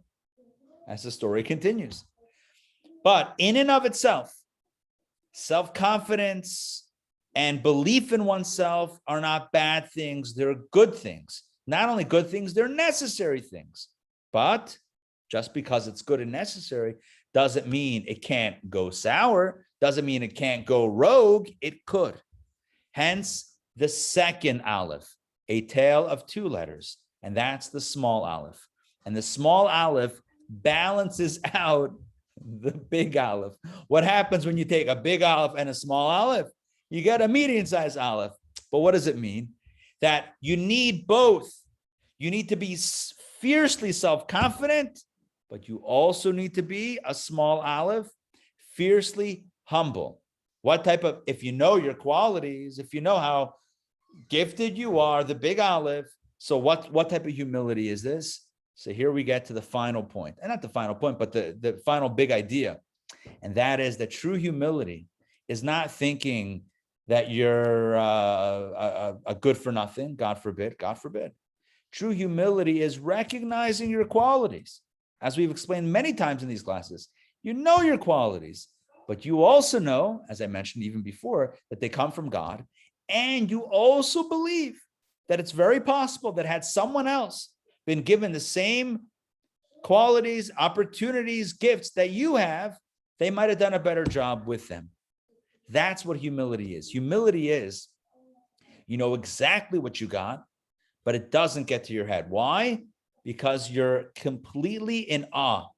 as the story continues. But in and of itself, self-confidence and belief in oneself are not bad things. They're good things. Not only good things, they're necessary things. But just because it's good and necessary doesn't mean it can't go sour, doesn't mean it can't go rogue. It could. Hence, the second aleph, a tale of two letters, and that's the small aleph. And the small aleph balances out the big aleph. What happens when you take a big aleph and a small aleph? You get a medium-sized aleph. But what does it mean? That you need both. You need to be fiercely self-confident, but you also need to be a small aleph, fiercely humble. What type of, if you know your qualities, if you know how gifted you are, the big aleph, so what type of humility is this? So here we get to the final point, and not the final point, but the final big idea. And that is that true humility is not thinking that you're a good for nothing, God forbid, God forbid. True humility is recognizing your qualities. As we've explained many times in these classes, you know your qualities, but you also know, as I mentioned even before, that they come from God. And you also believe that it's very possible that had someone else been given the same qualities, opportunities, gifts that you have, they might have done a better job with them. That's what humility is. Humility is, you know exactly what you got, but it doesn't get to your head. Why? Because you're completely in awe.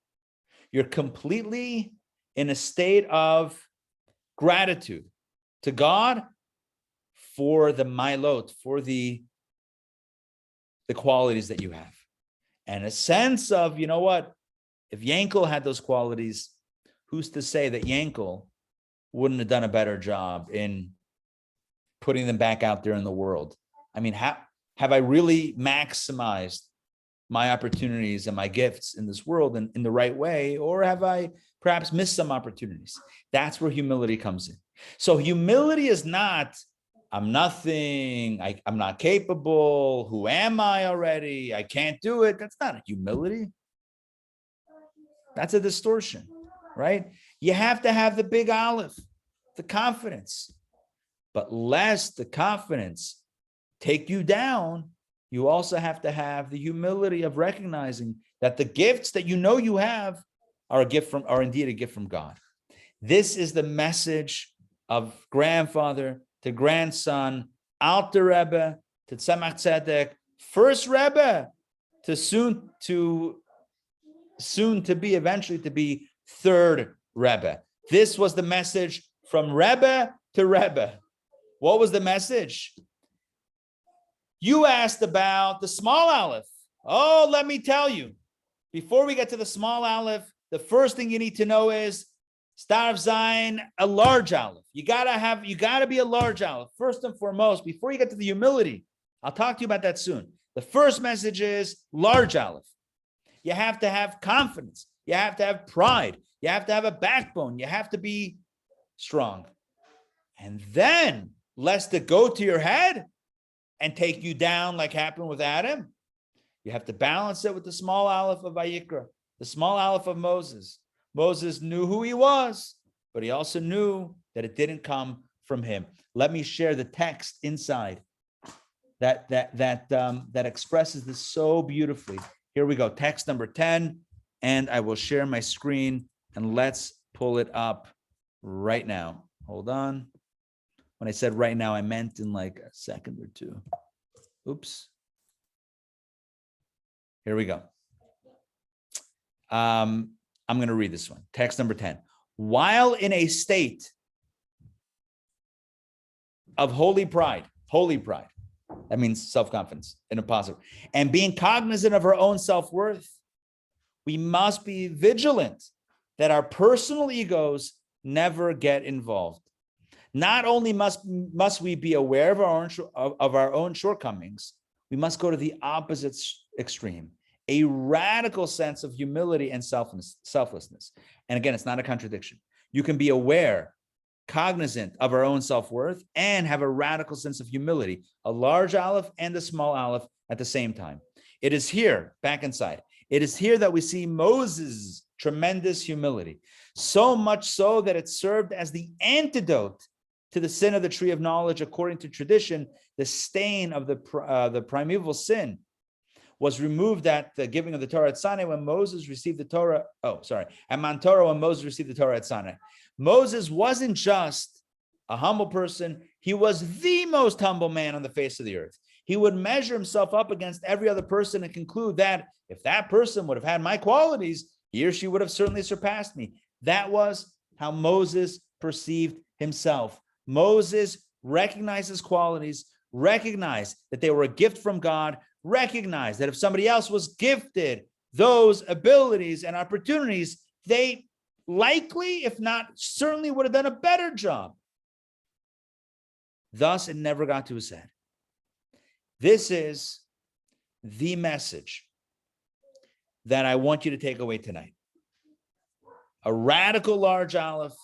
You're completely in a state of gratitude to God for the milot, for the qualities that you have. And a sense of, you know what, if Yankel had those qualities, who's to say that Yankel wouldn't have done a better job in putting them back out there in the world? I mean, have I really maximized my opportunities and my gifts in this world in the right way? Or have I perhaps missed some opportunities? That's where humility comes in. So humility is not, I'm nothing, I'm not capable, who am I already? I can't do it. That's not a humility. That's a distortion, right? You have to have the big aleph, the confidence. But lest the confidence take you down, you also have to have the humility of recognizing that the gifts that you know you have are indeed a gift from God. This is the message of grandfather to grandson, Alter Rebbe to Tzemach Tzedek, first Rebbe to soon to be, eventually to be third Rebbe. This was the message from Rebbe to Rebbe. What was the message? You asked about the small aleph. Oh, let me tell you, before we get to the small aleph, the first thing you need to know is Starv Zayin, a large aleph. You gotta be a large aleph. First and foremost, before you get to the humility, I'll talk to you about that soon. The first message is large aleph. You have to have confidence. You have to have pride. You have to have a backbone. You have to be strong. And then, lest it go to your head and take you down like happened with Adam, you have to balance it with the small aleph of Vayikra, the small aleph of Moses. Moses knew who he was, but he also knew that it didn't come from him. Let me share the text inside that expresses this so beautifully. Here we go, text number 10, and I will share my screen, and let's pull it up right now. Hold on. When I said right now, I meant in like a second or two. Oops. Here we go. I'm going to read this one. Text number 10. While in a state of holy pride, that means self-confidence in a positive, and being cognizant of our own self-worth, we must be vigilant that our personal egos never get involved. Not only must we be aware of our own shortcomings, we must go to the opposite extreme, a radical sense of humility and selflessness. And again, it's not a contradiction. You can be aware, cognizant of our own self-worth, and have a radical sense of humility, a large aleph and a small aleph at the same time. It is here, back inside. It is here that we see Moses' tremendous humility, so much so that it served as the antidote to the sin of the tree of knowledge. According to tradition, the stain of the primeval sin was removed at the giving of the Torah at Sinai when Moses received the Torah. At Mount Torah when Moses received the Torah at Sinai. Moses wasn't just a humble person; he was the most humble man on the face of the earth. He would measure himself up against every other person and conclude that if that person would have had my qualities, he or she would have certainly surpassed me. That was how Moses perceived himself. Moses recognized his qualities, recognized that they were a gift from God, recognized that if somebody else was gifted those abilities and opportunities, they likely, if not certainly, would have done a better job. Thus, it never got to his head. This is the message that I want you to take away tonight. A radical large aleph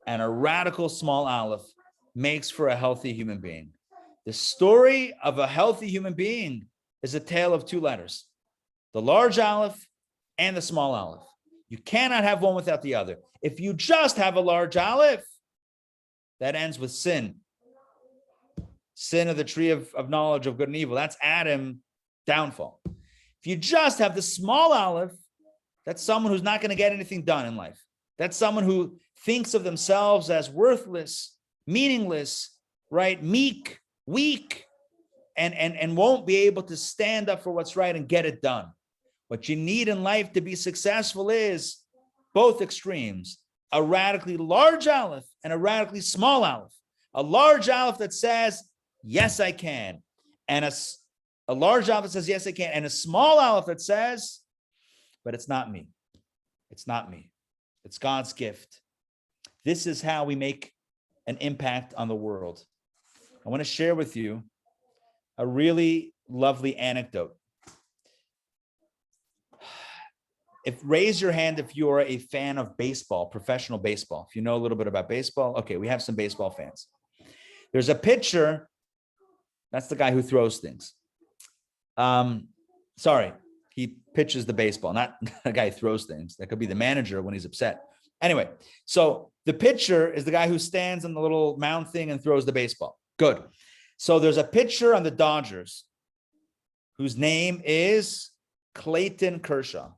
and a radical small aleph makes for a healthy human being. The story of a healthy human being is a tale of two letters, the large aleph and the small aleph. You cannot have one without the other. If you just have a large aleph, that ends with sin. Sin of the tree of knowledge of good and evil. That's Adam downfall. If you just have the small aleph, that's someone who's not going to get anything done in life. That's someone who thinks of themselves as worthless, meaningless, right? Meek, weak, and won't be able to stand up for what's right and get it done. What you need in life to be successful is both extremes, a radically large aleph and a radically small aleph. A large aleph that says, yes, I can. And a large aleph that says, yes, I can. And a small aleph that says, but it's not me. It's not me. It's God's gift. This is how we make an impact on the world. I want to share with you a really lovely anecdote. Raise your hand if you're a fan of baseball, professional baseball. If you know a little bit about baseball. Okay, we have some baseball fans. There's a pitcher. That's the guy who throws things. He pitches the baseball, not the guy who throws things. That could be the manager when he's upset. Anyway, so the pitcher is the guy who stands on the little mound thing and throws the baseball. Good. So there's a pitcher on the Dodgers whose name is Clayton Kershaw.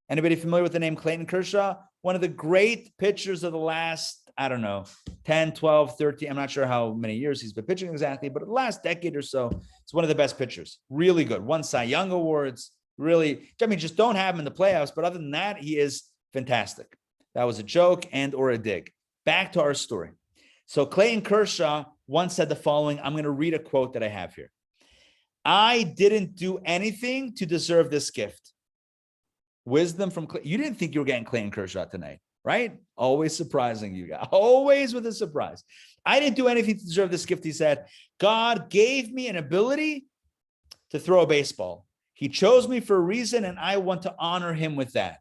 Anybody familiar with the name Clayton Kershaw? One of the great pitchers of the last, 10, 12, 13, I'm not sure how many years he's been pitching exactly, but the last decade or so, it's one of the best pitchers. Really good. Won Cy Young Awards. Really, just don't have him in the playoffs, but other than that, he is fantastic. That was a joke and or a dig. Back to our story. So Clayton Kershaw once said the following. I'm going to read a quote that I have here. I didn't do anything to deserve this gift. Wisdom from you didn't think you were getting Clayton Kershaw tonight, right? Always surprising you guys. Always with a surprise. I didn't do anything to deserve this gift, he said. God gave me an ability to throw a baseball. He chose me for a reason, and I want to honor him with that.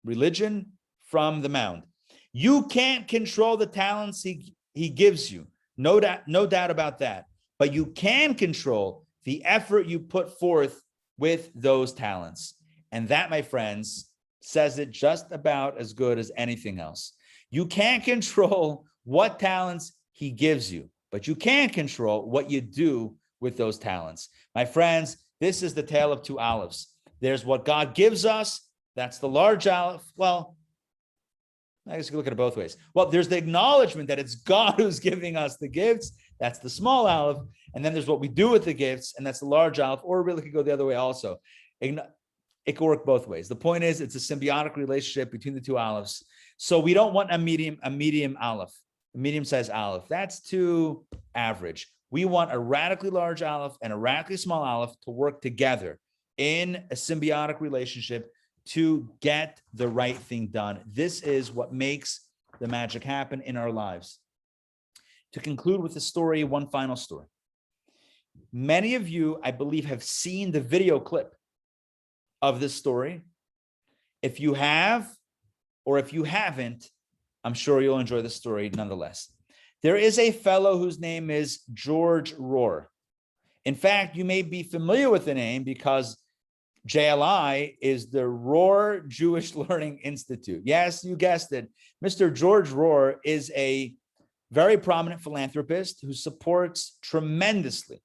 Religion from the mound. You can't control the talents he gives you. No doubt about that. But you can control the effort you put forth with those talents. And that, my friends, says it just about as good as anything else. You can't control what talents he gives you, but you can control what you do with those talents. My friends, this is the tale of two alephs. There's what God gives us. That's the large aleph. Well, I guess you can look at it both ways. Well, there's the acknowledgement that it's God who's giving us the gifts. That's the small aleph. And then there's what we do with the gifts, and that's the large aleph, or really could go the other way also. It can work both ways. The point is, it's a symbiotic relationship between the two alephs. So we don't want a medium aleph, a medium-sized aleph. That's too average. We want a radically large aleph and a radically small aleph to work together in a symbiotic relationship to get the right thing done. This is what makes the magic happen in our lives. To conclude with the story, one final story. Many of you, I believe, have seen the video clip of this story. If you have, or if you haven't, I'm sure you'll enjoy the story nonetheless. There is a fellow whose name is George Rohr. In fact, you may be familiar with the name because JLI is the Rohr Jewish Learning Institute. Yes, you guessed it. Mr. George Rohr is a very prominent philanthropist who supports tremendously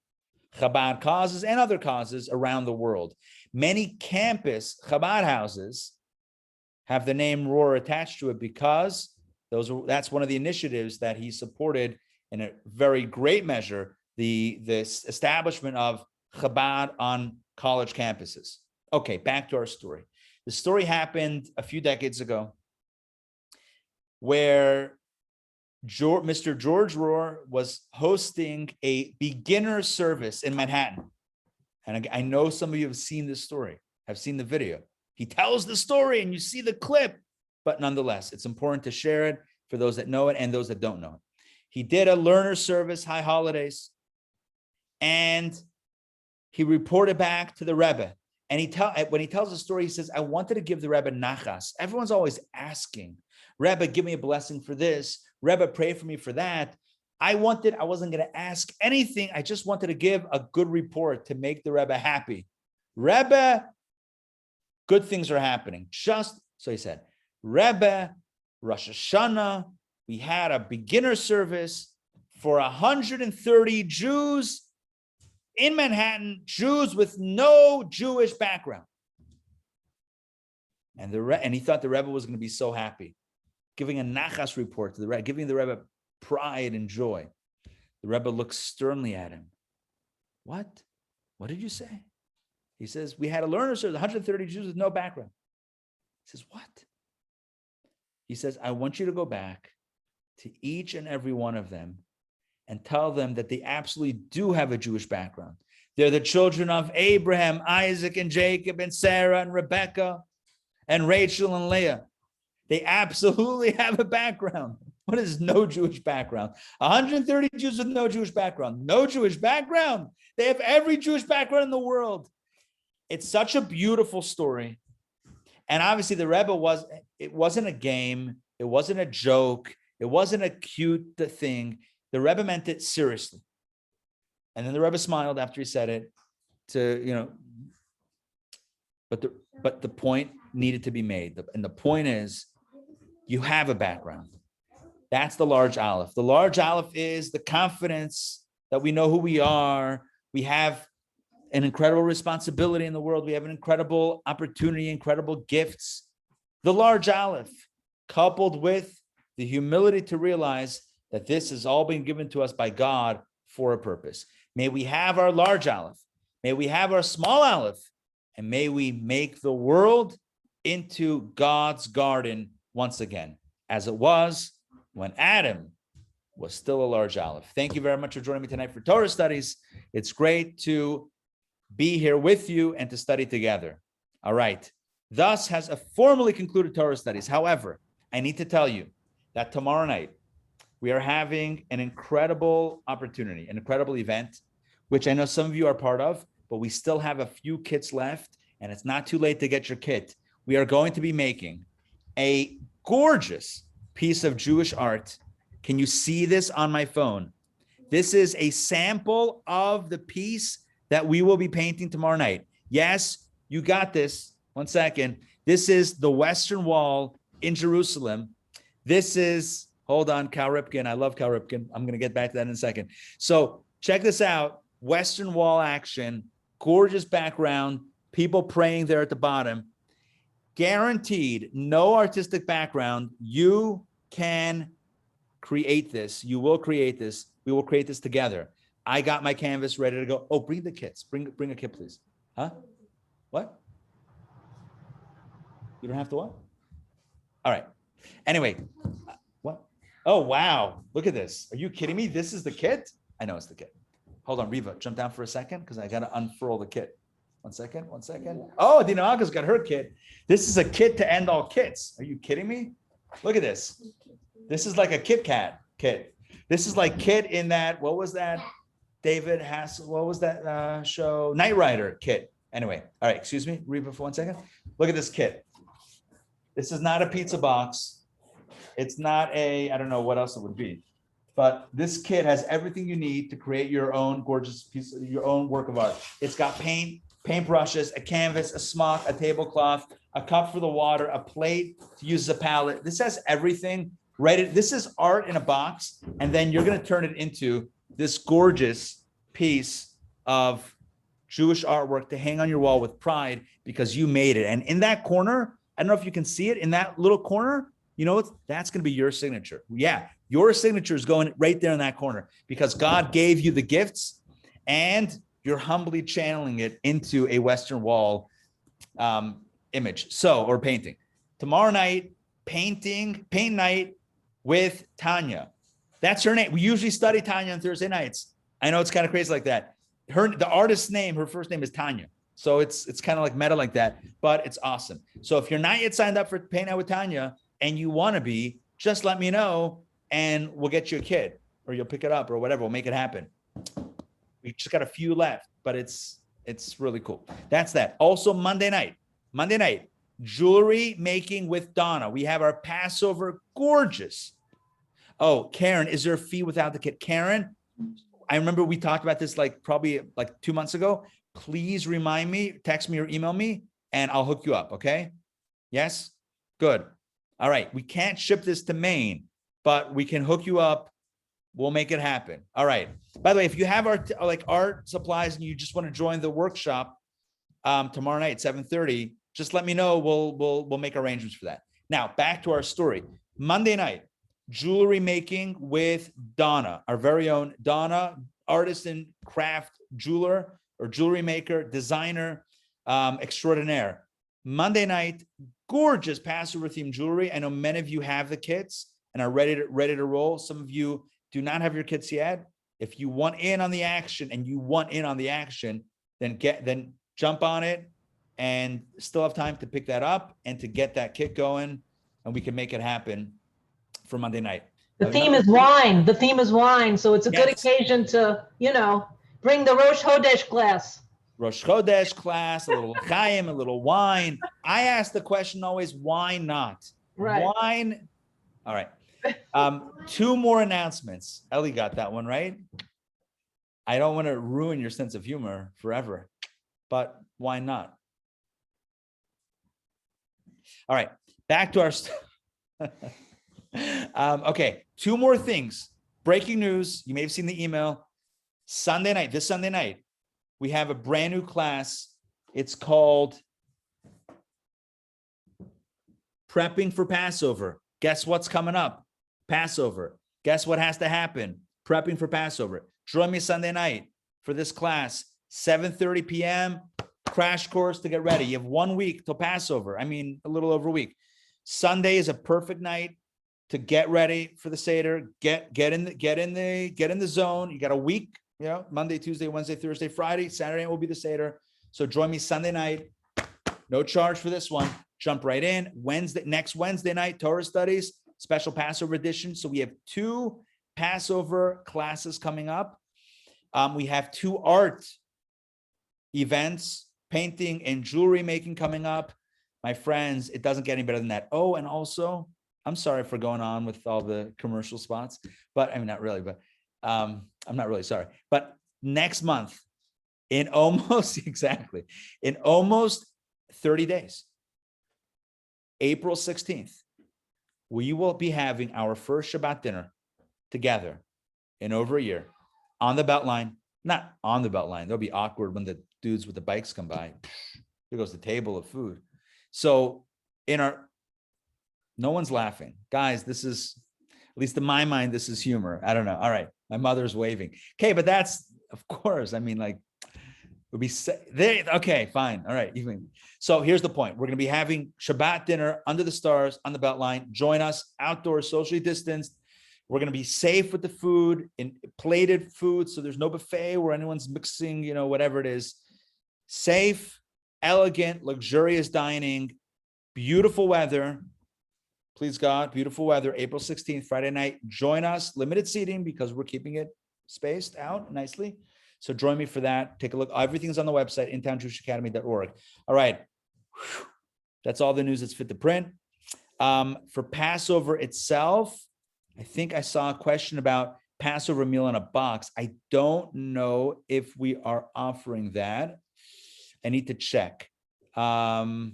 Chabad causes and other causes around the world. Many campus Chabad houses have the name Rohr attached to it because that's one of the initiatives that he supported in a very great measure, the establishment of Chabad on college campuses. Okay, back to our story. The story happened a few decades ago where Mr. George Rohr was hosting a beginner service in Manhattan. And I know some of you have seen this story, have seen the video. He tells the story and you see the clip, but nonetheless, it's important to share it for those that know it and those that don't know it. He did a learner service, high holidays, and he reported back to the Rebbe. And when he tells the story, he says, I wanted to give the Rebbe nachas. Everyone's always asking, Rebbe, give me a blessing for this. Rebbe, pray for me for that. I wasn't going to ask anything. I just wanted to give a good report to make the Rebbe happy. Rebbe, good things are happening. So he said, Rebbe, Rosh Hashanah, we had a beginner service for 130 Jews in Manhattan, Jews with no Jewish background. And he thought the Rebbe was going to be so happy, giving a nachas report to the Rebbe, giving the Rebbe pride and joy. The Rebbe looks sternly at him. What? What did you say? He says, we had a learner service, 130 Jews with no background. He says, what? He says, I want you to go back to each and every one of them and tell them that they absolutely do have a Jewish background. They're the children of Abraham, Isaac, and Jacob, and Sarah, and Rebecca, and Rachel, and Leah. They absolutely have a background. What is no Jewish background? 130 Jews with no Jewish background. No Jewish background. They have every Jewish background in the world. It's such a beautiful story. And obviously the Rebbe it wasn't a game. It wasn't a joke. It wasn't a cute thing. The Rebbe meant it seriously. And then the Rebbe smiled after he said it but the point needed to be made. And the point is, you have a background. That's the large aleph. The large aleph is the confidence that we know who we are. We have an incredible responsibility in the world. We have an incredible opportunity, incredible gifts. The large aleph, coupled with the humility to realize that this has all been given to us by God for a purpose. May we have our large aleph. May we have our small aleph. And may we make the world into God's garden once again, as it was when Adam was still a large aleph. Thank you very much for joining me tonight for Torah studies. It's great to be here with you and to study together. All right. Thus has formally concluded Torah studies. However, I need to tell you that tomorrow night, we are having an incredible opportunity, an incredible event, which I know some of you are part of, but we still have a few kits left, and it's not too late to get your kit. We are going to be making a gorgeous piece of Jewish art. Can you see this on my phone? This is a sample of the piece that we will be painting tomorrow night. Yes, you got this. One second. This is the Western Wall in Jerusalem. This is, hold on, Cal Ripken. I love Cal Ripken. I'm going to get back to that in a second. So check this out. Western Wall action, gorgeous background, people praying there at the bottom. Guaranteed, no artistic background. You can create this. You will create this. We will create this together. I got my canvas ready to go. Oh, bring the kits. Bring a kit, please. Huh? What? You don't have to what? All right. Anyway, what? Oh, wow. Look at this. Are you kidding me? This is the kit? I know it's the kit. Hold on, Riva, jump down for a second because I got to unfurl the kit. One second. Oh, Dina Aga's got her kit. This is a kit to end all kits. Are you kidding me? Look at this. This is like a Kit Kat kit. This is like kit in that, what was that? David Hassel, what was that show? Knight Rider kit. Anyway, all right, excuse me, Riva, for 1 second. Look at this kit. This is not a pizza box. It's not a, I don't know what else it would be. But this kit has everything you need to create your own gorgeous piece, your own work of art. It's got paint, paintbrushes, a canvas, a smock, a tablecloth, a cup for the water, a plate to use as a palette. This has everything. Right? This is art in a box, and then you're going to turn it into this gorgeous piece of Jewish artwork to hang on your wall with pride because you made it. And in that corner, I don't know if you can see it, in that little corner, you know, that's going to be your signature. Yeah, your signature is going right there in that corner because God gave you the gifts and you're humbly channeling it into a Western wall image, or painting. Tomorrow night, paint night with Tanya. That's her name. We usually study Tanya on Thursday nights. I know it's kind of crazy like that. The artist's name, her first name is Tanya. So it's kind of like meta like that, but it's awesome. So if you're not yet signed up for Paint Night with Tanya and you want to be, just let me know and we'll get you a kit or you'll pick it up or whatever. We'll make it happen. We just got a few left, but it's really cool. That's that. Also Monday night, jewelry making with Donna. We have our Passover gorgeous. Oh, Karen, is there a fee without the kit? Karen, I remember we talked about this probably 2 months ago. Please remind me, text me or email me, and I'll hook you up, okay? Yes? Good. All right, we can't ship this to Maine, but we can hook you up. We'll make it happen. All right. By the way, if you have art supplies and you just want to join the workshop tomorrow night at 7:30, just let me know. We'll make arrangements for that. Now, back to our story. Monday night, jewelry making with Donna, our very own Donna, artist and craft jeweler or jewelry maker, designer extraordinaire. Monday night, gorgeous Passover themed jewelry. I know many of you have the kits and are ready to roll. Some of you do not have your kits yet. If you want in on the action then jump on it and still have time to pick that up and to get that kit going, and we can make it happen for Monday night. The theme is wine. The theme is wine. So it's a good occasion to, bring the Rosh Chodesh class. Rosh Chodesh class, a little chaim, a little wine. I ask the question always, why not? Right. Wine. All right. 2 more announcements. Ellie got that one right. I don't want to ruin your sense of humor forever, but why not? All right, back to our okay, 2 more things. Breaking news. You may have seen the email. This Sunday night, we have a brand new class. It's called Prepping for Passover. Guess what's coming up? Passover. Guess what has to happen? Prepping for Passover. Join me Sunday night for this class, 7:30 p.m. Crash course to get ready. You have 1 week till Passover. I mean, a little over a week. Sunday is a perfect night to get ready for the Seder. Get in the zone. You got a week. Monday, Tuesday, Wednesday, Thursday, Friday, Saturday will be the Seder. So join me Sunday night. No charge for this one. Jump right in. Next Wednesday night, Torah studies, special Passover edition. So we have 2 Passover classes coming up. We have 2 art events, painting and jewelry making coming up. My friends, it doesn't get any better than that. Oh, and also, I'm sorry for going on with all the commercial spots, but I mean, not really, but I'm not really sorry. But next month, in almost 30 days, April 16th, we will be having our first Shabbat dinner together in over a year on the Beltline. Not on the Beltline. They'll be awkward when the dudes with the bikes come by. There goes the table of food. So no one's laughing. Guys, this is, at least in my mind, this is humor. I don't know. All right. My mother's waving. Okay, but that's, of course, I mean, would be okay, fine. All right. So here's the point. We're going to be having Shabbat dinner under the stars on the Beltline. Join us outdoors, socially distanced. We're going to be safe with the food, in plated food. So there's no buffet where anyone's mixing, whatever it is. Safe, elegant, luxurious dining, beautiful weather. Please God, beautiful weather, April 16th, Friday night. Join us, limited seating because we're keeping it spaced out nicely. So join me for that. Take a look. Everything's on the website, intownjewishacademy.org. All right. That's all the news that's fit to print. For Passover itself, I think I saw a question about Passover meal in a box. I don't know if we are offering that. I need to check. Passover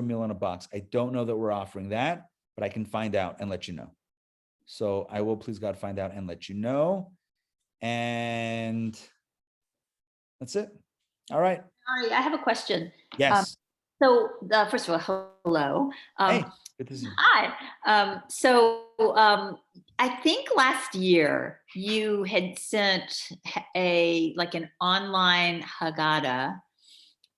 meal in a box. I don't know that we're offering that, but I can find out and let you know. So I will, please God, find out and let you know. And that's it. All right. Sorry, I have a question. Yes. So first of all, hello. Hey, good to see you. Hi. I think last year you had sent an online Haggadah.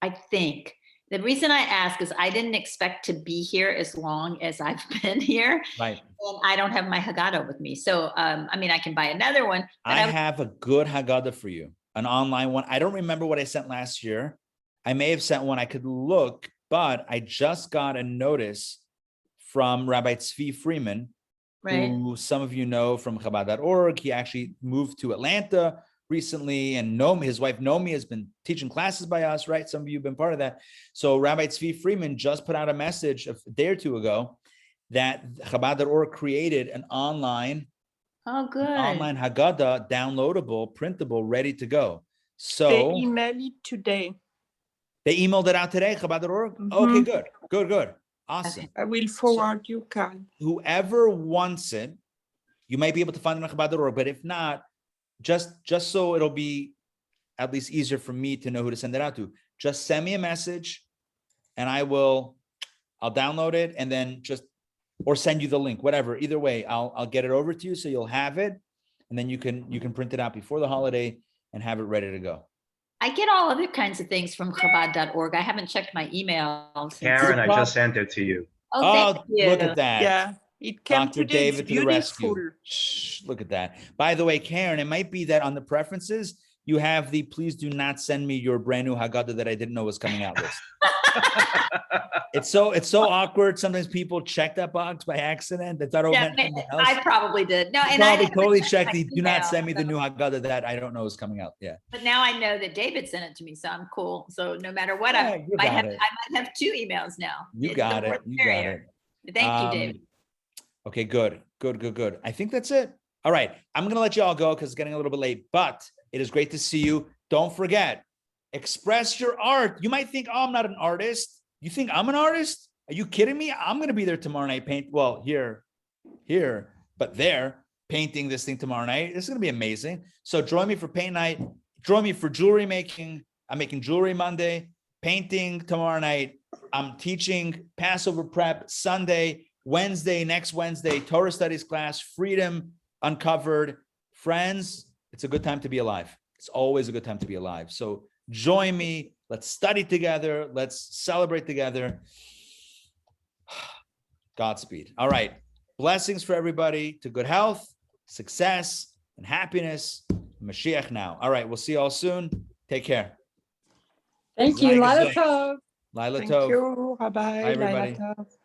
I think the reason I ask is I didn't expect to be here as long as I've been here. Right. And I don't have my Haggadah with me. So, I mean, I can buy another one. But I have a good Haggadah for you, an online one. I don't remember what I sent last year. I may have sent one. I could look, but I just got a notice from Rabbi Tzvi Freeman, Right. who some of you know from Chabad.org. He actually moved to Atlanta recently, and Nomi, his wife Nomi, has been teaching classes by us, right? Some of you have been part of that. So Rabbi Tzvi Freeman just put out a message a day or two ago that Chabad.org created an online Haggadah, downloadable, printable, ready to go. So They email it today. they emailed it out today, Chabad.org? Okay, good. Awesome. I will forward you, Carl. Whoever wants it, you might be able to find it on Chabad.org, but if not, just so it'll be at least easier for me to know who to send it out to, just send me a message and I'll download it and then or send you the link, whatever. Either way, I'll get it over to you so you'll have it, and then you can print it out before the holiday and have it ready to go. I get all other kinds of things from Chabad.org. I haven't checked my email. Karen, I just sent it to you. Oh, thank you. Look at that. Yeah, it came Dr. today. David It's to the beautiful. rescue. Shh, look at that. By the way, Karen, it might be that on the preferences, you have the please do not send me your brand new Haggadah that I didn't know was coming out list. It's so awkward. Sometimes people check that box by accident. They thought it meant something else. I probably did. No, and Probably I totally checked the do not email, send me the new Haggadah that I don't know is coming out. Yeah. But now I know that David sent it to me, so I'm cool. So no matter what, Yeah, I you got it. might have 2 emails now. You It's got the it. You more got merrier. it. Thank you, David. Okay, good. I think that's it. All right. I'm going to let you all go because it's getting a little bit late, but it is great to see you. Don't forget, express your art. You might think, oh, I'm not an artist. You think I'm an artist? Are you kidding me? I'm going to be there tomorrow night. Here, but there, painting this thing tomorrow night. It's going to be amazing. So join me for paint night. Join me for jewelry making. I'm making jewelry Monday, painting tomorrow night. I'm teaching Passover prep Sunday, next Wednesday, Torah studies class, Freedom Uncovered. Friends, it's a good time to be alive. It's always a good time to be alive. So join me. Let's study together. Let's celebrate together. Godspeed. All right. Blessings for everybody to good health, success, and happiness. Mashiach now. All right. We'll see you all soon. Take care. Thank you. Lila Tov. Lila Thank Tov. you, Rabbi. Bye, everybody. Laila Tov.